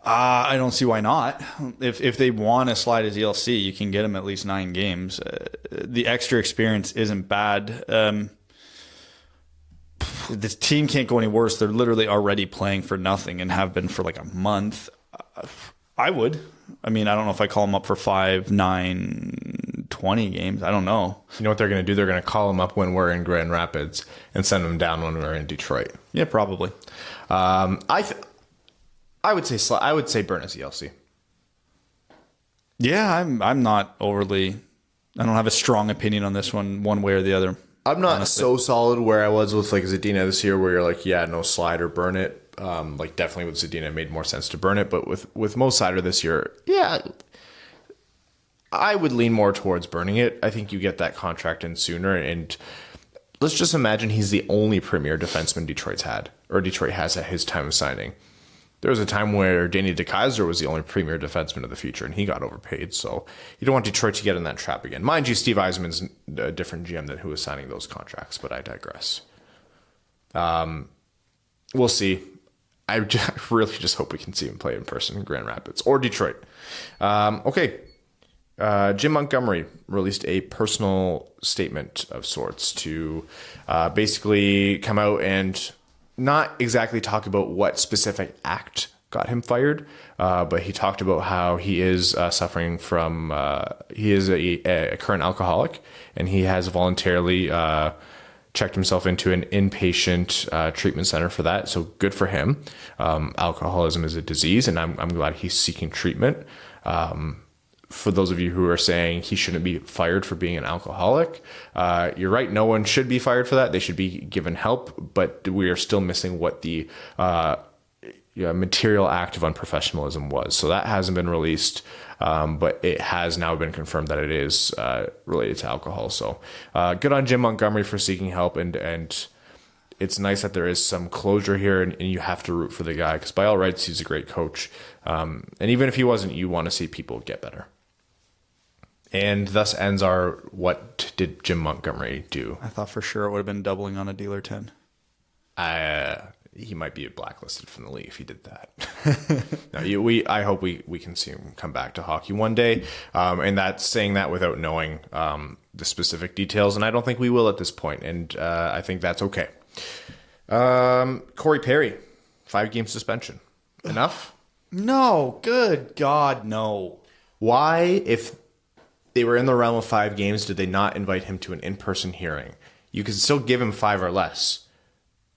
I don't see why not. If they want to slide his ELC, you can get him at least 9 games. The extra experience isn't bad. This team can't go any worse. They're literally already playing for nothing and have been for like a month. I would. I mean, I don't know if I call him up for 5, 9, 20 games. I don't know. You know what they're going to do? They're going to call him up when we're in Grand Rapids and send him down when we're in Detroit. Yeah, probably. I would say burn his ELC. Yeah, I'm not overly. I don't have a strong opinion on this one way or the other. I'm not honestly so solid where I was with like Zadina this year, where you're like, yeah, no slide or burn it. Like definitely with Zadina, it made more sense to burn it. But with Mo Seider this year, yeah, I would lean more towards burning it. I think you get that contract in sooner, and let's just imagine he's the only premier defenseman Detroit has at his time of signing. There was a time where Danny DeKeyser was the only premier defenseman of the future, and he got overpaid. So you don't want Detroit to get in that trap again. Mind you, Steve Yzerman's a different GM than who was signing those contracts, but I digress. We'll see. I really just hope we can see him play in person in Grand Rapids or Detroit. Okay. Jim Montgomery released a personal statement of sorts to basically come out and not exactly talk about what specific act got him fired, but he talked about how he is suffering from, he is a current alcoholic, and he has voluntarily checked himself into an inpatient treatment center for that. So good for him. Alcoholism is a disease, and I'm glad he's seeking treatment. For those of you who are saying he shouldn't be fired for being an alcoholic, you're right. No one should be fired for that. They should be given help, but we are still missing what the material act of unprofessionalism was. So that hasn't been released, but it has now been confirmed that it is related to alcohol. So good on Jim Montgomery for seeking help, and it's nice that there is some closure here, and you have to root for the guy because by all rights, he's a great coach. And even if he wasn't, you want to see people get better. And thus ends our What Did Jim Montgomery Do? I thought for sure it would have been doubling on a dealer 10. He might be blacklisted from the league if he did that. No, I hope we can see him come back to hockey one day. And that's saying that without knowing the specific details. And I don't think we will at this point. And I think that's okay. Corey Perry, 5-game suspension. Enough? No. Good God, no. Why, if they were in the realm of 5 games, did they not invite him to an in-person hearing? You could still give him 5 or less.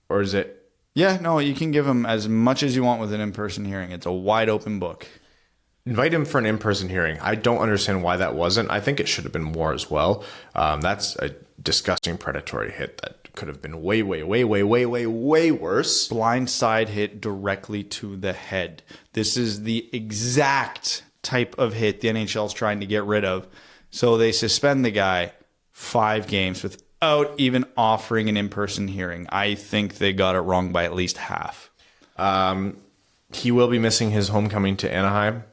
Or is it? Yeah, no, you can give him as much as you want with an in-person hearing. It's a wide open book. invite him for an in-person hearing. I don't understand why that wasn't. I think it should have been more as well. That's a disgusting predatory hit that could have been way worse. Blindside hit directly to the head. This is the exact type of hit the NHL is trying to get rid of. So they suspend the guy 5 games without even offering an in-person hearing. I think they got it wrong by at least half. He will be missing his homecoming to Anaheim,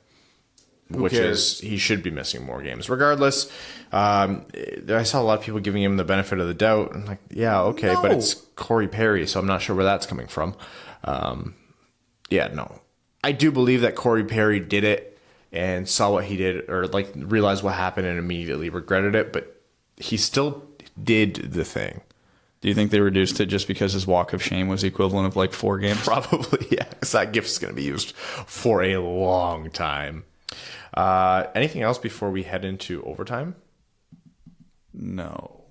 which cares? is he should be missing more games. Regardless, I saw a lot of people giving him the benefit of the doubt. I'm like, yeah, okay, but it's Corey Perry, so I'm not sure where that's coming from. No. I do believe that Corey Perry did it and saw what he did, or like realized what happened and immediately regretted it, but he still did the thing. Do you think they reduced it just because his walk of shame was the equivalent of like 4 games? Probably, yeah. Because that gift is going to be used for a long time. Anything else before we head into overtime? No.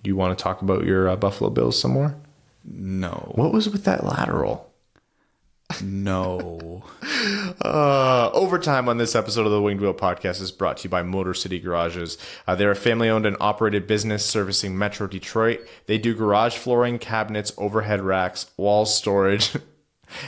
You want to talk about your Buffalo Bills some more? No. What was with that lateral? No. Overtime on this episode of the Winged Wheel Podcast is brought to you by Motor City Garages. They're a family-owned and operated business servicing Metro Detroit. They do garage flooring, cabinets, overhead racks, wall storage,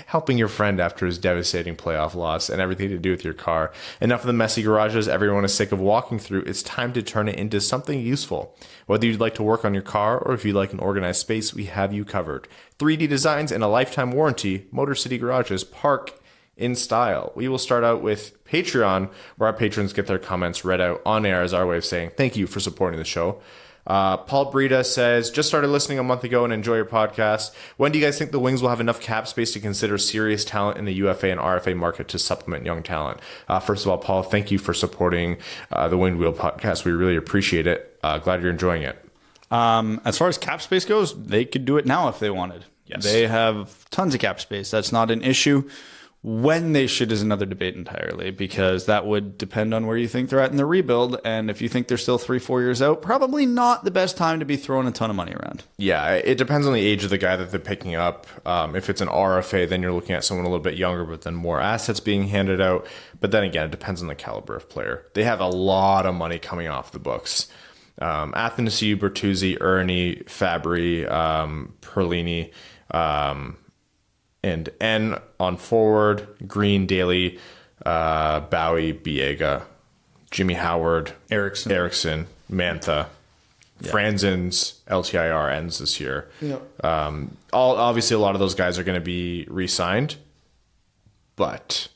helping your friend after his devastating playoff loss, and everything to do with your car. Enough of the messy garages everyone is sick of walking through. It's time to turn it into something useful. Whether you'd like to work on your car or if you'd like an organized space, we have you covered. 3D designs and a lifetime warranty. Motor City Garages. Park in style. We will start out with Patreon, where our patrons get their comments read out on air as our way of saying thank you for supporting the show. Paul Brita says, just started listening a month ago and enjoy your podcast. When do you guys think the Wings will have enough cap space to consider serious talent in the UFA and RFA market to supplement young talent? First of all, Paul, thank you for supporting the Winged Wheel Podcast. We really appreciate it. Glad you're enjoying it. As far as cap space goes, they could do it now if they wanted. Yes. They have tons of cap space. That's not an issue. When they should is another debate entirely, because that would depend on where you think they're at in the rebuild. And if you think they're still 3-4 years out, probably not the best time to be throwing a ton of money around. Yeah, it depends on the age of the guy that they're picking up. If it's an RFA, then you're looking at someone a little bit younger, but then more assets being handed out. But then again, it depends on the caliber of player. They have a lot of money coming off the books. Athanasiou, Bertuzzi, Ernie, Fabry, Perlini, and N on forward, Green, Daly, Bowie, Biega, Jimmy Howard, Erickson, Mantha, Franzen's LTIR ends this year. Yep. Obviously, a lot of those guys are going to be re-signed, but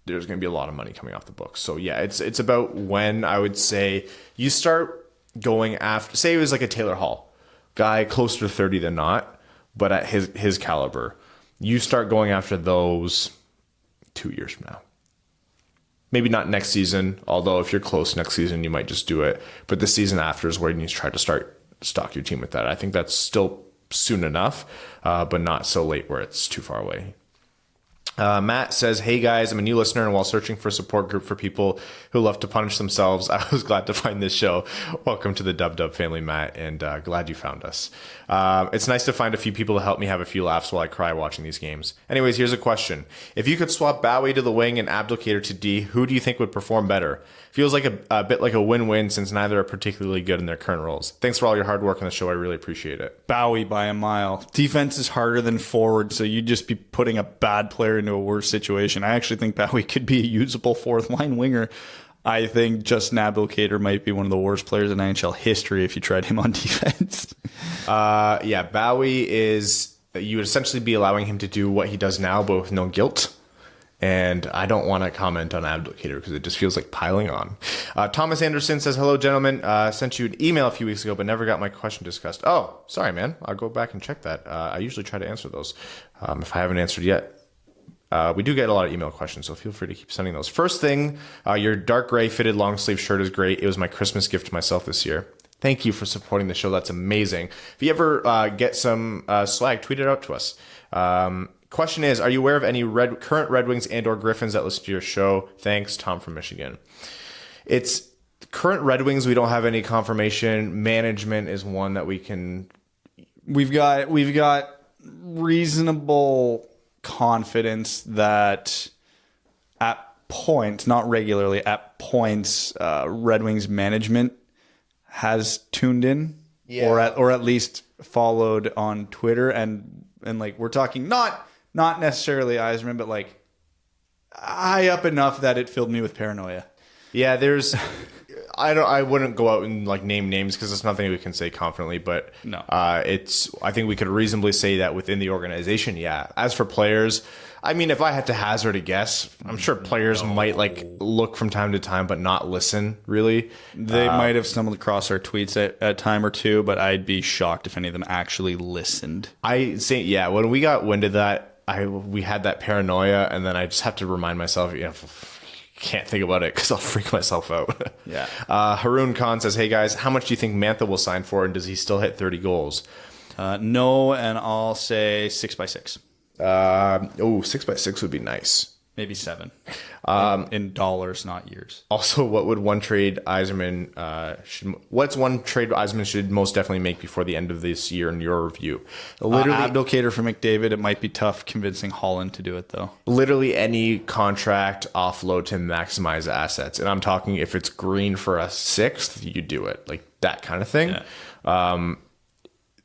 there's going to be a lot of money coming off the books. So yeah, it's about when I would say you start going after. Say it was like a Taylor Hall guy, closer to 30 than not, but at his caliber. You start going after those 2 years from now. Maybe not next season, although if you're close next season, you might just do it. But the season after is where you need to try to stock your team with that. I think that's still soon enough, but not so late where it's too far away. Matt says, hey guys, I'm a new listener, and while searching for a support group for people who love to punish themselves, I was glad to find this show. Welcome to the Dub family, Matt, and glad you found us. It's nice to find a few people to help me have a few laughs while I cry watching these games. Anyways, here's a question. If you could swap Bowie to the wing and Abdelkader to D, who do you think would perform better? Feels like a bit like a win-win since neither are particularly good in their current roles. Thanks for all your hard work on the show. I really appreciate it. Bowie by a mile. Defense is harder than forward, so you'd just be putting a bad player into a worse situation. I actually think Bowie could be a usable fourth-line winger. I think Justin Abdelkader might be one of the worst players in NHL history if you tried him on defense. Bowie is... You would essentially be allowing him to do what he does now, but with no guilt. And I don't want to comment on Abdelkader because it just feels like piling on. Thomas Anderson says, hello, gentlemen. Sent you an email a few weeks ago, but never got my question discussed. Oh, sorry, man. I'll go back and check that. I usually try to answer those if I haven't answered yet. We do get a lot of email questions, so feel free to keep sending those. First thing, your dark gray fitted long sleeve shirt is great. It was my Christmas gift to myself this year. Thank you for supporting the show. That's amazing. If you ever get some swag, tweet it out to us. Question is, are you aware of any current Red Wings and or Griffins that listen to your show? Thanks, Tom from Michigan. It's current Red Wings. We don't have any confirmation. Management is one that we can. We've got reasonable confidence that at points, not regularly, at points, Red Wings management has tuned in, or at least followed on Twitter, and like we're talking not necessarily Yzerman, but like high up enough that it filled me with paranoia. Yeah, there's. I wouldn't go out and like name names because it's nothing we can say confidently, but no, I think we could reasonably say that within the organization. Yeah. As for players, I mean, if I had to hazard a guess, I'm sure players might like look from time to time, but not listen really. They might have stumbled across our tweets at a time or two, but I'd be shocked if any of them actually listened. When we got wind of that, we had that paranoia, and then I just have to remind myself, can't think about it because I'll freak myself out. Yeah. Haroon Khan says, hey guys, how much do you think Mantha will sign for, and does he still hit 30 goals? No, and I'll say 6x6. 6x6 would be nice. Maybe 7. In dollars, not years. Also, what's one trade Yzerman should most definitely make before the end of this year in your review? Abdelkader for McDavid. It might be tough convincing Holland to do it, though. Literally any contract offload to maximize assets. And I'm talking if it's green for a 6th, you do it. Like that kind of thing. Yeah.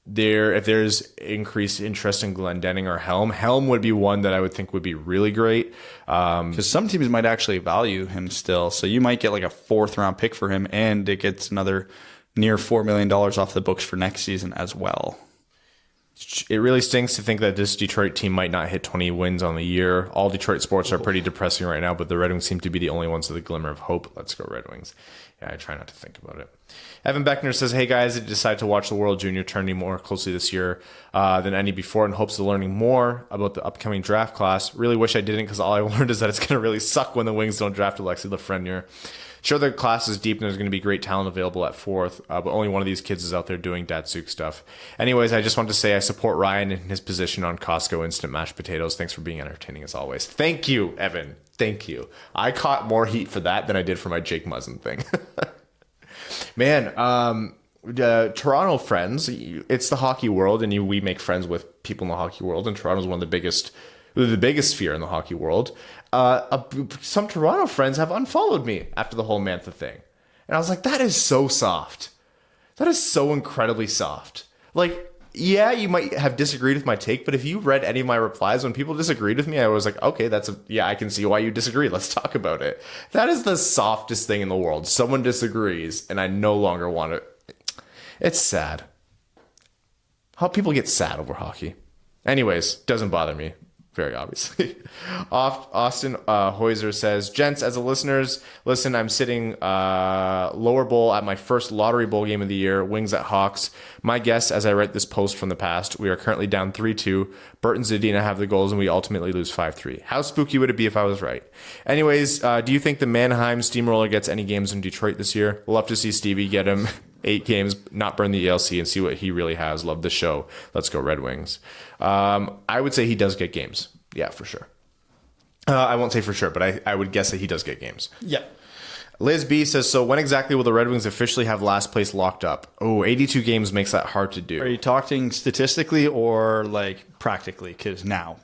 If there's increased interest in Glendening or Helm would be one that I would think would be really great. Because some teams might actually value him still. So you might get like a 4th round pick for him, and it gets another near $4 million off the books for next season as well. It really stinks to think that this Detroit team might not hit 20 wins on the year. All Detroit sports are pretty depressing right now, but the Red Wings seem to be the only ones with a glimmer of hope. Let's go Red Wings. Yeah, I try not to think about it. Evan Beckner says, hey guys, I decided to watch the World Junior Tourney more closely this year than any before in hopes of learning more about the upcoming draft class. Really wish I didn't, because all I learned is that it's going to really suck when the Wings don't draft Alexis Lafreniere. Sure, the class is deep and there's going to be great talent available at 4th, but only one of these kids is out there doing Datsuk stuff. Anyways, I just want to say I support Ryan in his position on Costco instant mashed potatoes. Thanks for being entertaining as always. Thank you, Evan. Thank you. I caught more heat for that than I did for my Jake Muzzin thing. Man, Toronto friends, it's the hockey world, and we make friends with people in the hockey world, and Toronto's one of the biggest sphere in the hockey world. Some Toronto friends have unfollowed me after the whole Mantha thing. And I was like, that is so soft. That is so incredibly soft. Like, yeah, you might have disagreed with my take, but if you read any of my replies when people disagreed with me, I was like, okay, I can see why you disagree. Let's talk about it. That is the softest thing in the world. Someone disagrees, and I no longer want it. It's sad. How people get sad over hockey. Anyways, doesn't bother me. Very obviously. Austin Heuser says, gents, as a listeners, listen, I'm sitting lower bowl at my first lottery bowl game of the year, Wings at Hawks. My guess, as I write this post from the past, we are currently down 3-2. Bert and Zadina have the goals, and we ultimately lose 5-3. How spooky would it be if I was right? Anyways, do you think the Mannheim Steamroller gets any games in Detroit this year? Love to see Stevie get him 8 games, not burn the ELC, and see what he really has. Love the show. Let's go Red Wings. I would say he does get games. Yeah, for sure. I won't say for sure, but I would guess that he does get games. Yeah. Liz B says, so when exactly will the Red Wings officially have last place locked up? Oh, 82 games makes that hard to do. Are you talking statistically or like practically? Because now.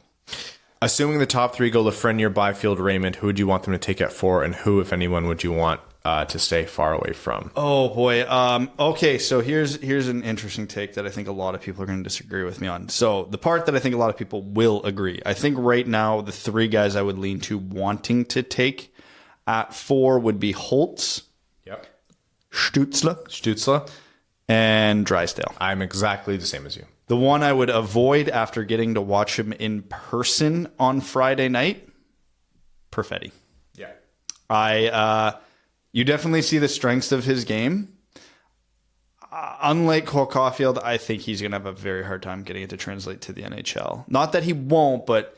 Assuming the top 3 go Lafreniere, Byfield, Raymond, who would you want them to take at 4, and who, if anyone, would you want to stay far away from? Oh boy. Okay, so here's an interesting take that I think a lot of people are going to disagree with me on. So the part that I think a lot of people will agree, I think right now the 3 guys I would lean to wanting to take at 4 would be Holtz, yep, Stützle, and Drysdale. I'm exactly the same as you. The one I would avoid after getting to watch him in person on Friday night, Perfetti. Yeah. You definitely see the strengths of his game. Unlike Cole Caulfield, I think he's going to have a very hard time getting it to translate to the NHL. Not that he won't, but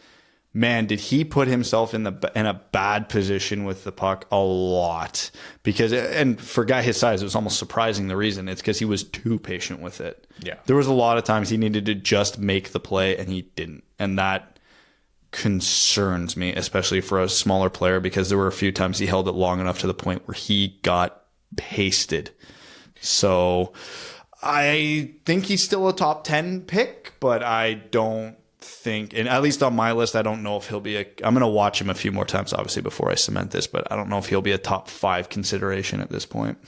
man, did he put himself in a bad position with the puck a lot. And for a guy his size, it was almost surprising the reason. It's because he was too patient with it. Yeah. There was a lot of times he needed to just make the play, and he didn't. And that concerns me, especially for a smaller player, because there were a few times he held it long enough to the point where he got pasted. So I think he's still a top 10 pick, but I don't think, and at least on my list, I don't know if he'll be I'm going to watch him a few more times, obviously, before I cement this, but I don't know if he'll be a top 5 consideration at this point.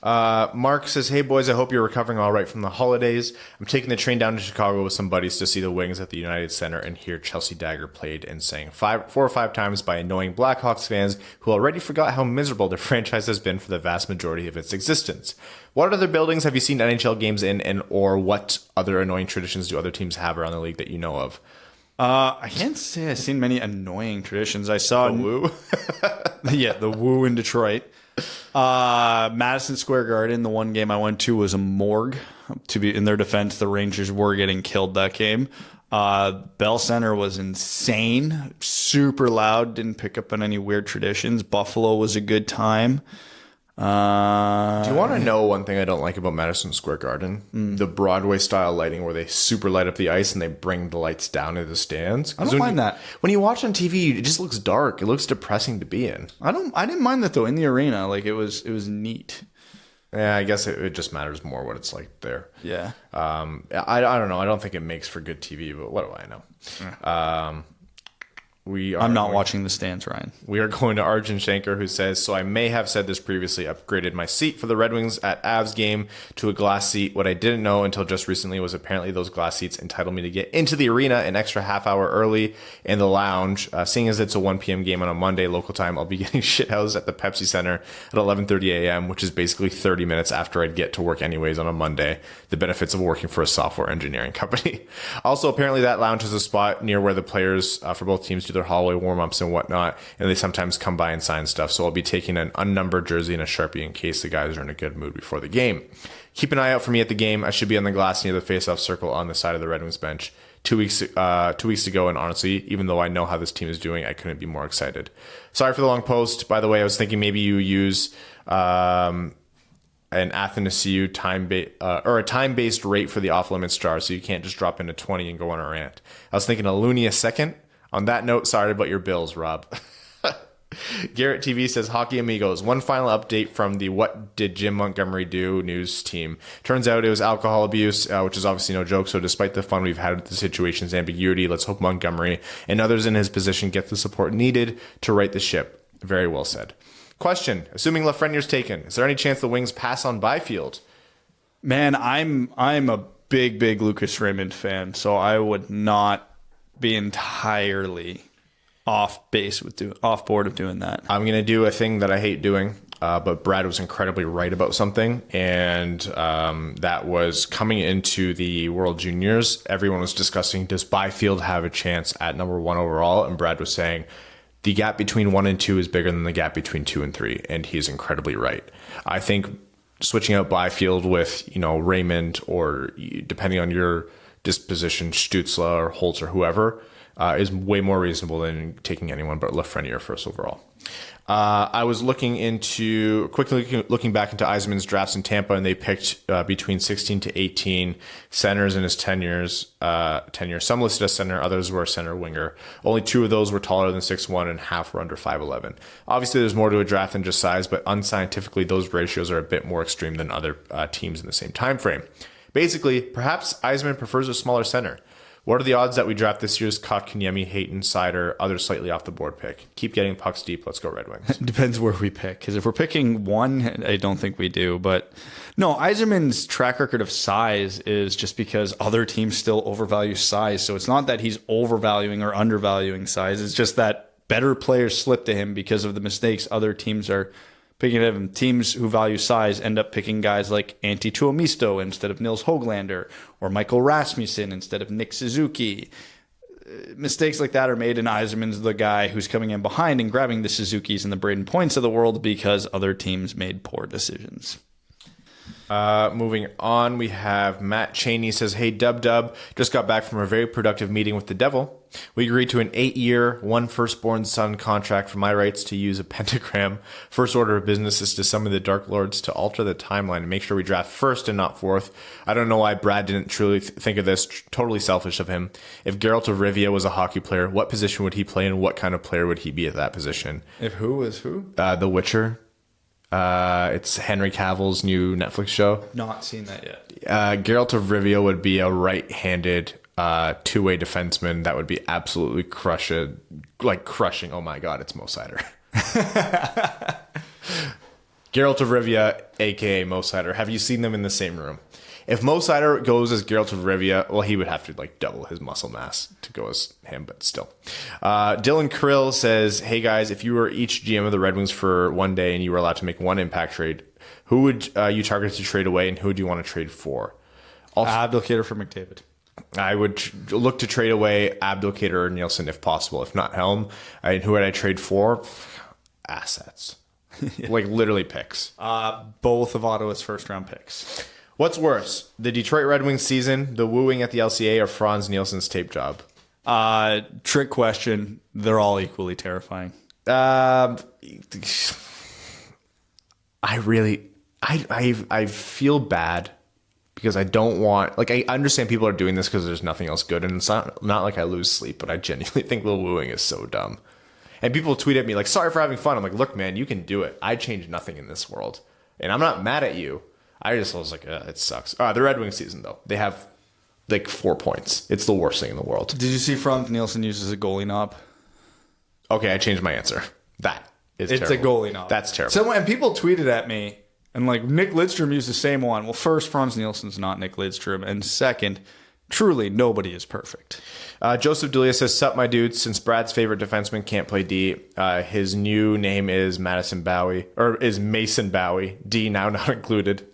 Mark says, hey boys, I hope you're recovering all right from the holidays. I'm taking the train down to Chicago with some buddies to see the Wings at the United Center and hear Chelsea Dagger played and sang 4 or 5 times by annoying Blackhawks fans who already forgot how miserable their franchise has been for the vast majority of its existence. What other buildings have you seen NHL games in, and or what other annoying traditions do other teams have around the league that you know of? I can't say I've seen many annoying traditions. I saw the woo. Yeah, the woo in Detroit. Madison Square Garden, the one game I went to was a morgue. To be in their defense, the Rangers were getting killed that game. Bell Center was insane, super loud, didn't pick up on any weird traditions. Buffalo was a good time. Do you want to know one thing I don't like about Madison Square Garden? The Broadway style lighting where they super light up the ice and they bring the lights down into the stands. I don't mind that. When you watch on TV, it just looks dark. It looks depressing to be in. I didn't mind that though in the arena. Like it was neat. Yeah, I guess it just matters more what it's like there. Yeah. I don't know. I don't think it makes for good TV, but what do I know? I'm not watching the stands, Ryan. We are going to Arjun Shankar, who says, so I may have said this previously, upgraded my seat for the Red Wings at Avs game to a glass seat. What I didn't know until just recently was apparently those glass seats entitled me to get into the arena an extra half hour early in the lounge. Seeing as it's a 1 p.m. game on a Monday local time, I'll be getting shithoused at the Pepsi Center at 11:30 a.m., which is basically 30 minutes after I'd get to work anyways on a Monday. The benefits of working for a software engineering company. Also, apparently that lounge has a spot near where the players for both teams do their hallway warm-ups and whatnot, and they sometimes come by and sign stuff. So I'll be taking an unnumbered jersey and a Sharpie in case the guys are in a good mood before the game. Keep an eye out for me at the game. I should be on the glass near the face-off circle on the side of the Red Wings bench. 2 weeks to go, and honestly, even though I know how this team is doing, I couldn't be more excited. Sorry for the long post. By the way, I was thinking maybe you use an Athanasiou or a time-based rate for the off-limit star, so you can't just drop into 20 and go on a rant. I was thinking a loonie a second. On that note, sorry about your bills, Rob. Garrett TV says, Hockey Amigos, one final update from the What Did Jim Montgomery Do news team. Turns out it was alcohol abuse, which is obviously no joke. So despite the fun we've had with the situation's ambiguity, let's hope Montgomery and others in his position get the support needed to right the ship. Very well said. Question, assuming Lafreniere's taken, is there any chance the Wings pass on Byfield? Man, I'm a big Lucas Raymond fan, so I would not be entirely off board of doing that. I'm going to do a thing that I hate doing, but Brad was incredibly right about something, and that was coming into the World Juniors. Everyone was discussing, does Byfield have a chance at number 1 overall? And Brad was saying the gap between 1 and 2 is bigger than the gap between 2 and 3, and he's incredibly right. I think switching out Byfield with Raymond, or depending on your disposition, Stützle or Holtz or whoever, is way more reasonable than taking anyone but Lafreniere first overall. I was quickly looking back into Yzerman's drafts in Tampa, and they picked between 16 to 18 centers in his tenure. Some listed as center, others were center winger. Only 2 of those were taller than 6'1", and half were under 5'11". Obviously, there's more to a draft than just size, but unscientifically, those ratios are a bit more extreme than other teams in the same time frame. Basically, perhaps Yzerman prefers a smaller center. What are the odds that we draft this year's Kotkaniemi, Hayton, Seider, other slightly off the board pick? Keep getting pucks deep. Let's go Red Wings. Depends where we pick, because if we're picking 1, I don't think we do. But no, Yzerman's track record of size is just because other teams still overvalue size. So it's not that he's overvaluing or undervaluing size. It's just that better players slip to him because of the mistakes other teams are picking at him. Teams who value size end up picking guys like Antti Tuomisto instead of Nils Höglander, or Michael Rasmussen instead of Nick Suzuki. Mistakes like that are made, and Yzerman's the guy who's coming in behind and grabbing the Suzukis and the Braden Points of the world because other teams made poor decisions. Moving on, we have Matt Cheney says, hey, Dub, just got back from a very productive meeting with the Devil. We agreed to an 8-year, 1 firstborn son contract for my rights to use a pentagram. First order of business is to summon the Dark Lords to alter the timeline and make sure we draft first and not fourth. I don't know why Brad didn't truly think of this. Totally selfish of him. If Geralt of Rivia was a hockey player, what position would he play, and what kind of player would he be at that position? If who was who? The Witcher. It's Henry Cavill's new Netflix show. Not seen that yet. Geralt of Rivia would be a right-handed two-way defenseman that would be absolutely crushing. Oh my God, it's Mo Seider. Geralt of Rivia, aka Mo Seider. Have you seen them in the same room? If Mo Seider goes as Geralt of Rivia, well, he would have to like double his muscle mass to go as him, but still. Dylan Krill says, "Hey guys, if you were each GM of the Red Wings for one day and you were allowed to make one impact trade, who would you target to trade away, and who do you want to trade for?" Also, Abdelkader for McDavid. I would look to trade away Abdelkader or Nielsen if possible. If not Helm, and who would I trade for? Assets. Like literally picks. Both of Ottawa's first-round picks. What's worse, the Detroit Red Wings season, the wooing at the LCA, or Franz Nielsen's tape job? Trick question. They're all equally terrifying. I feel bad because I don't want, like, I understand people are doing this because there's nothing else good, and it's not like I lose sleep, but I genuinely think the wooing is so dumb. And people tweet at me like, "Sorry for having fun." I'm like, look, man, you can do it. I change nothing in this world. And I'm not mad at you. I was like, it sucks. The Red Wings season, though. They have like 4 points. It's the worst thing in the world. Did you see Franz Nielsen uses a goalie knob? Okay, I changed my answer. It's a goalie knob. That's terrible. So when people tweeted at me, and like Nick Lidstrom used the same one. Well, first, Franz Nielsen's not Nick Lidstrom. And second, truly, nobody is perfect. Joseph Delia says, "Sup, my dudes. Since Brad's favorite defenseman can't play D, his new name is Mason Bowie. D now not included.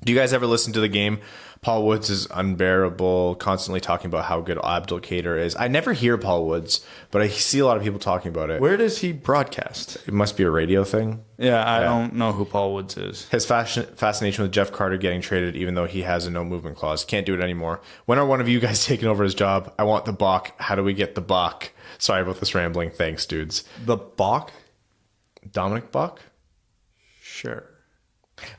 Do you guys ever listen to the game? Paul Woods is unbearable, constantly talking about how good Abdelkader is. I never hear Paul Woods, but I see a lot of people talking about it. Where does he broadcast? It must be a radio thing. Yeah, I don't know who Paul Woods is. His fascination with Jeff Carter getting traded, even though he has a no movement clause. Can't do it anymore. When are one of you guys taking over his job? I want the Bach. How do we get the Bach? Sorry about this rambling. Thanks, dudes. The Bach? Dominic Bach? Sure.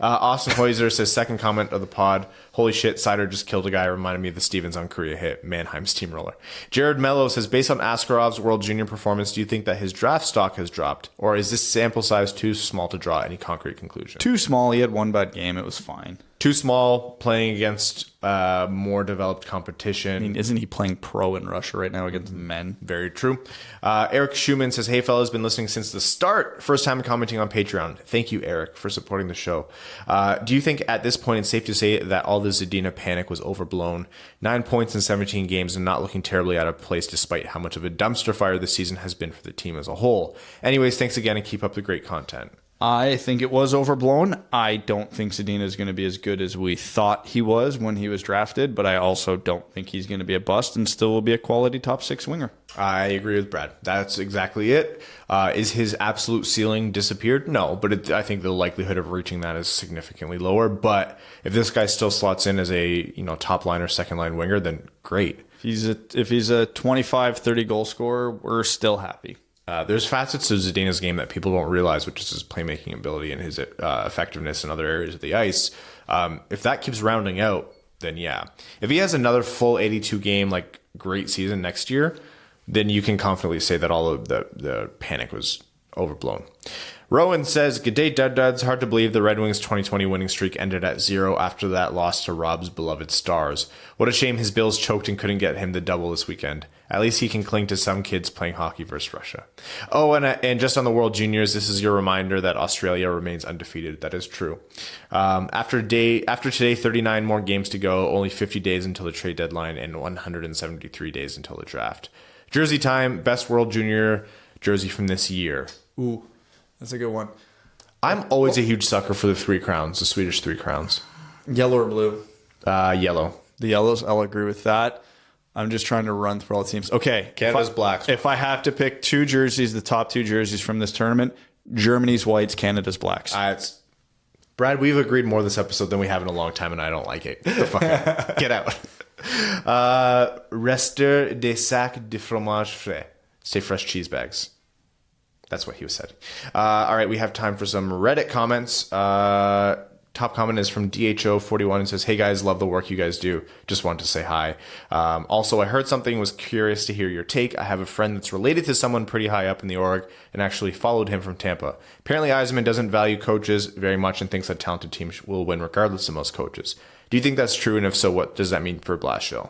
Austin Hoyser says, second comment of the pod, holy shit, Seider just killed a guy. Reminded me of the Stevens on Korea hit, Mannheim steamroller. Jared Mello says, based on Askarov's World Junior performance, do you think that his draft stock has dropped? Or is this sample size too small to draw any concrete conclusion? Too small. He had one bad game. It was fine. Too small, playing against more developed competition. I mean, isn't he playing pro in Russia right now against men? Very true. Eric Schumann says, hey, fellas, been listening since the start. First time commenting on Patreon. Thank you, Eric, for supporting the show. Do you think at this point it's safe to say that all the Zadina panic was overblown? 9 points in 17 games and not looking terribly out of place despite how much of a dumpster fire this season has been for the team as a whole. Anyways, thanks again and keep up the great content. I think it was overblown. I don't think Zadina is going to be as good as we thought he was when he was drafted, but I also don't think he's going to be a bust and still will be a quality top six winger. I agree with Brad. That's exactly it. Is his absolute ceiling disappeared? No, but I think the likelihood of reaching that is significantly lower. But if this guy still slots in as a top line or second line winger, then great. If he's a 25, 30 goal scorer, we're still happy. There's facets of Zadina's game that people don't realize, which is his playmaking ability and his effectiveness in other areas of the ice. If that keeps rounding out, then yeah. If he has another full 82 game great season next year, then you can confidently say that all of the panic was overblown. Rowan says, good day, Duds. Hard to believe the Red Wings' 2020 winning streak ended at 0 after that loss to Rob's beloved Stars. What a shame his Bills choked and couldn't get him the double this weekend. At least he can cling to some kids playing hockey versus Russia. Oh, and just on the World Juniors, this is your reminder that Australia remains undefeated. That is true. After today, 39 more games to go, only 50 days until the trade deadline, and 173 days until the draft. Jersey time, best World Junior jersey from this year. Ooh. That's a good one. I'm always a huge sucker for the Three Crowns, the Swedish Three Crowns. Yellow or blue? Yellow. The yellows, I'll agree with that. I'm just trying to run through all the teams. Okay. Canada's blacks. If I have to pick two jerseys, the top two jerseys from this tournament, Germany's whites, Canada's blacks. Brad, we've agreed more this episode than we have in a long time, and I don't like it. Get out. Rester des sacs de fromage frais. Stay fresh cheese bags. That's what he said. All right, we have time for some Reddit comments. Top comment is from DHO41 and says, hey guys, love the work you guys do. Just wanted to say hi. Also, I heard something, was curious to hear your take. I have a friend that's related to someone pretty high up in the org and actually followed him from Tampa. Apparently, Yzerman doesn't value coaches very much and thinks that talented teams will win regardless of most coaches. Do you think that's true? And if so, what does that mean for Blashill?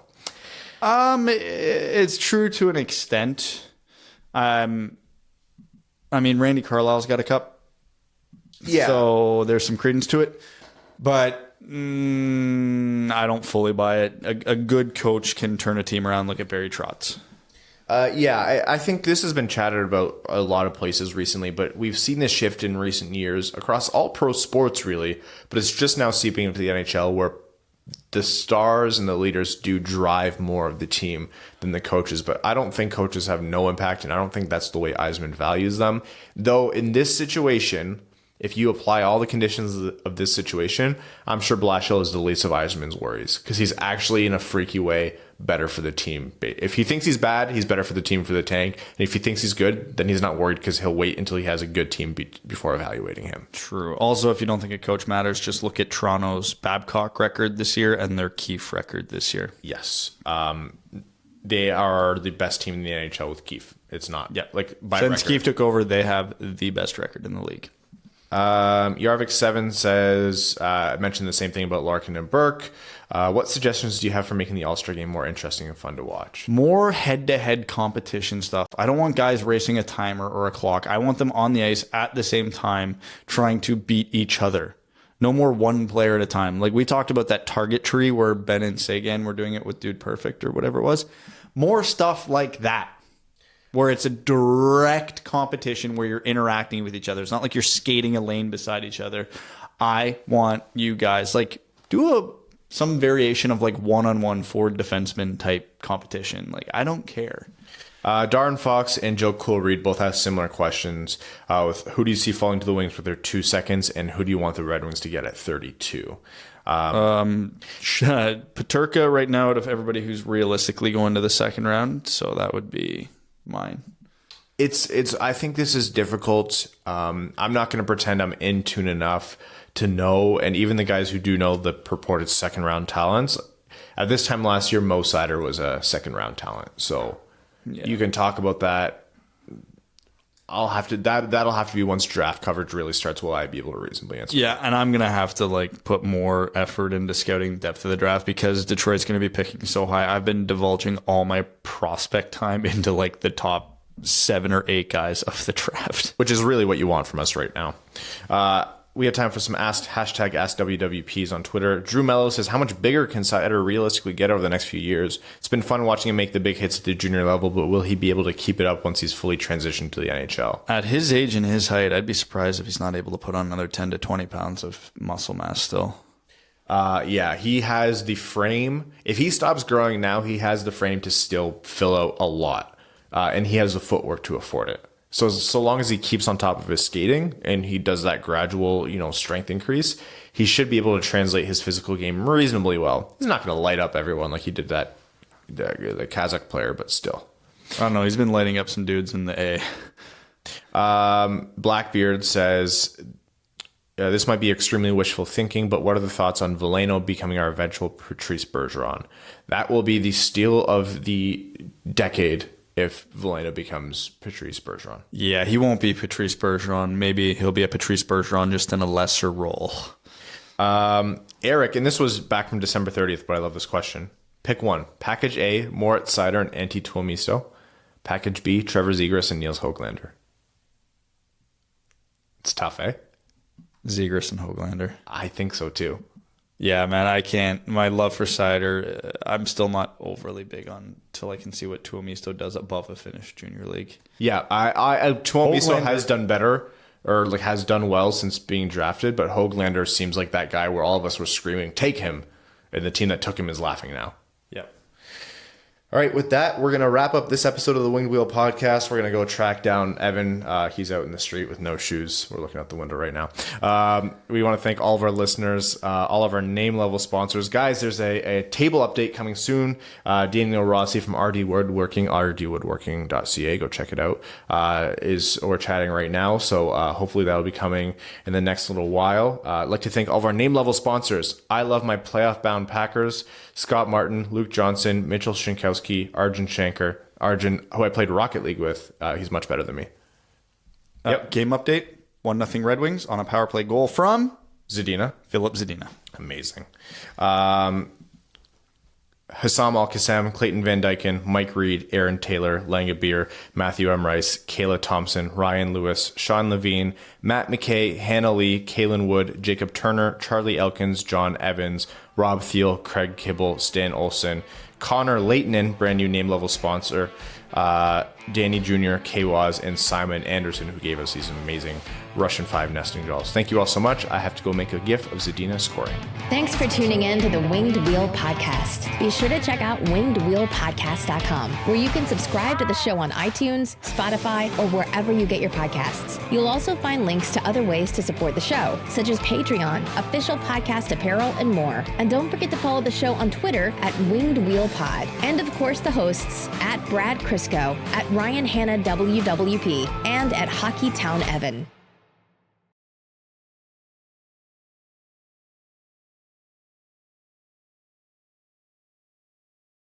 It's true to an extent. I mean, Randy Carlisle's got a cup. Yeah. So there's some credence to it. But I don't fully buy it. A good coach can turn a team around. Look at Barry Trotz. I think this has been chatted about a lot of places recently, but we've seen this shift in recent years across all pro sports, really. But it's just now seeping into the NHL, where the stars and the leaders do drive more of the team than the coaches. But I don't think coaches have no impact, and I don't think that's the way Yzerman values them. Though in this situation, if you apply all the conditions of this situation, I'm sure Blashill is the least of Yzerman's worries, because he's actually, in a freaky way, better for the team. If he thinks he's bad, he's better for the team, for the tank. And if he thinks he's good, then he's not worried, because he'll wait until he has a good team before evaluating him. True. Also, if you don't think a coach matters, just look at Toronto's Babcock record this year and their Keefe record this year. Yes. They are the best team in the NHL with Keefe. It's not. Yeah. By Since record. Keefe took over, they have the best record in the league. Yarvik7 says, I mentioned the same thing about Larkin and Burke. What suggestions do you have for making the All-Star game more interesting and fun to watch? More head-to-head competition stuff. I don't want guys racing a timer or a clock. I want them on the ice at the same time trying to beat each other. No more one player at a time. Like we talked about that target tree where Ben and Sagan were doing it with Dude Perfect or whatever it was. More stuff like that, where it's a direct competition where you're interacting with each other. It's not like you're skating a lane beside each other. I want you guys do some variation of one-on-one forward defenseman type competition. I don't care. Darren Fox and Joe Coolreed both have similar questions with who do you see falling to the Wings with their 2 seconds, and who do you want the Red Wings to get at 32? Peterka right now out of everybody who's realistically going to the second round, so that would be mine. I think this is difficult. I'm not going to pretend I'm in tune enough to know, and even the guys who do know the purported second round talents, at this time last year, Mo Seider was a second round talent. So you can talk about that. That'll have to be once draft coverage really starts. Will I be able to reasonably answer? Yeah, and I'm gonna have to put more effort into scouting depth of the draft, because Detroit's gonna be picking so high. I've been divulging all my prospect time into the top 7 or 8 guys of the draft, which is really what you want from us right now. We have time for some #AskWWPs on Twitter. Drew Mello says, how much bigger can Seider realistically get over the next few years? It's been fun watching him make the big hits at the junior level, but will he be able to keep it up once he's fully transitioned to the NHL? At his age and his height, I'd be surprised if he's not able to put on another 10 to 20 pounds of muscle mass still. He has the frame. If he stops growing now, he has the frame to still fill out a lot. And he has the footwork to afford it. So long as he keeps on top of his skating and he does that gradual, strength increase, he should be able to translate his physical game reasonably well. He's not going to light up everyone like he did the Kazakh player, but still. I don't know. He's been lighting up some dudes in the A. Blackbeard says, this might be extremely wishful thinking, but what are the thoughts on Veleno becoming our eventual Patrice Bergeron? That will be the steal of the decade if Veleno becomes Patrice Bergeron. Yeah, he won't be Patrice Bergeron. Maybe he'll be a Patrice Bergeron, just in a lesser role. Eric, and this was back from December 30th, but I love this question. Pick one. Package A, Moritz Seider and Antti Tuomisto. Package B, Trevor Zegras and Niels Höglander. It's tough, eh? Zegras and Höglander. I think so, too. Yeah, man, I can't. My love for Seider, I'm still not overly big on till I can see what Tuomisto does above a Finnish junior league. Yeah, Tuomisto has done better, or has done well since being drafted, but Höglander seems like that guy where all of us were screaming, take him, and the team that took him is laughing now. Yep. All right, with that, we're going to wrap up this episode of the Winged Wheel podcast. We're going to go track down Evan. He's out in the street with no shoes. We're looking out the window right now. We want to thank all of our listeners, all of our name-level sponsors. Guys, there's a table update coming soon. Daniel Rossi from RD Woodworking, rdwoodworking.ca. Go check it out. We're chatting right now, so hopefully that'll be coming in the next little while. I'd like to thank all of our name-level sponsors. I love my playoff-bound Packers. Scott Martin, Luke Johnson, Mitchell Shinkowski, Arjun Shankar. Arjun, who I played Rocket League with, he's much better than me. Yep. Game update, 1-0 Red Wings on a power play goal from Zadina. Philip Zadina. Amazing. Hassam Al-Qassam, Clayton Van Dyken, Mike Reed, Aaron Taylor, Langabeer, Matthew M. Rice, Kayla Thompson, Ryan Lewis, Sean Levine, Matt McKay, Hannah Lee, Kaylin Wood, Jacob Turner, Charlie Elkins, John Evans, Rob Thiel, Craig Kibble, Stan Olson, Connor Leighton, brand new name level sponsor, Danny Jr., K-Waz, and Simon Anderson, who gave us these amazing Russian 5 nesting dolls. Thank you all so much. I have to go make a GIF of Zadina scoring. Thanks for tuning in to the Winged Wheel Podcast. Be sure to check out wingedwheelpodcast.com, where you can subscribe to the show on iTunes, Spotify, or wherever you get your podcasts. You'll also find links to other ways to support the show, such as Patreon, official podcast apparel, and more. And don't forget to follow the show on Twitter at Winged Wheel Pod. And of course, the hosts at Brad Crisco, at Ryan Hanna WWP, and at Hockey Town Evan.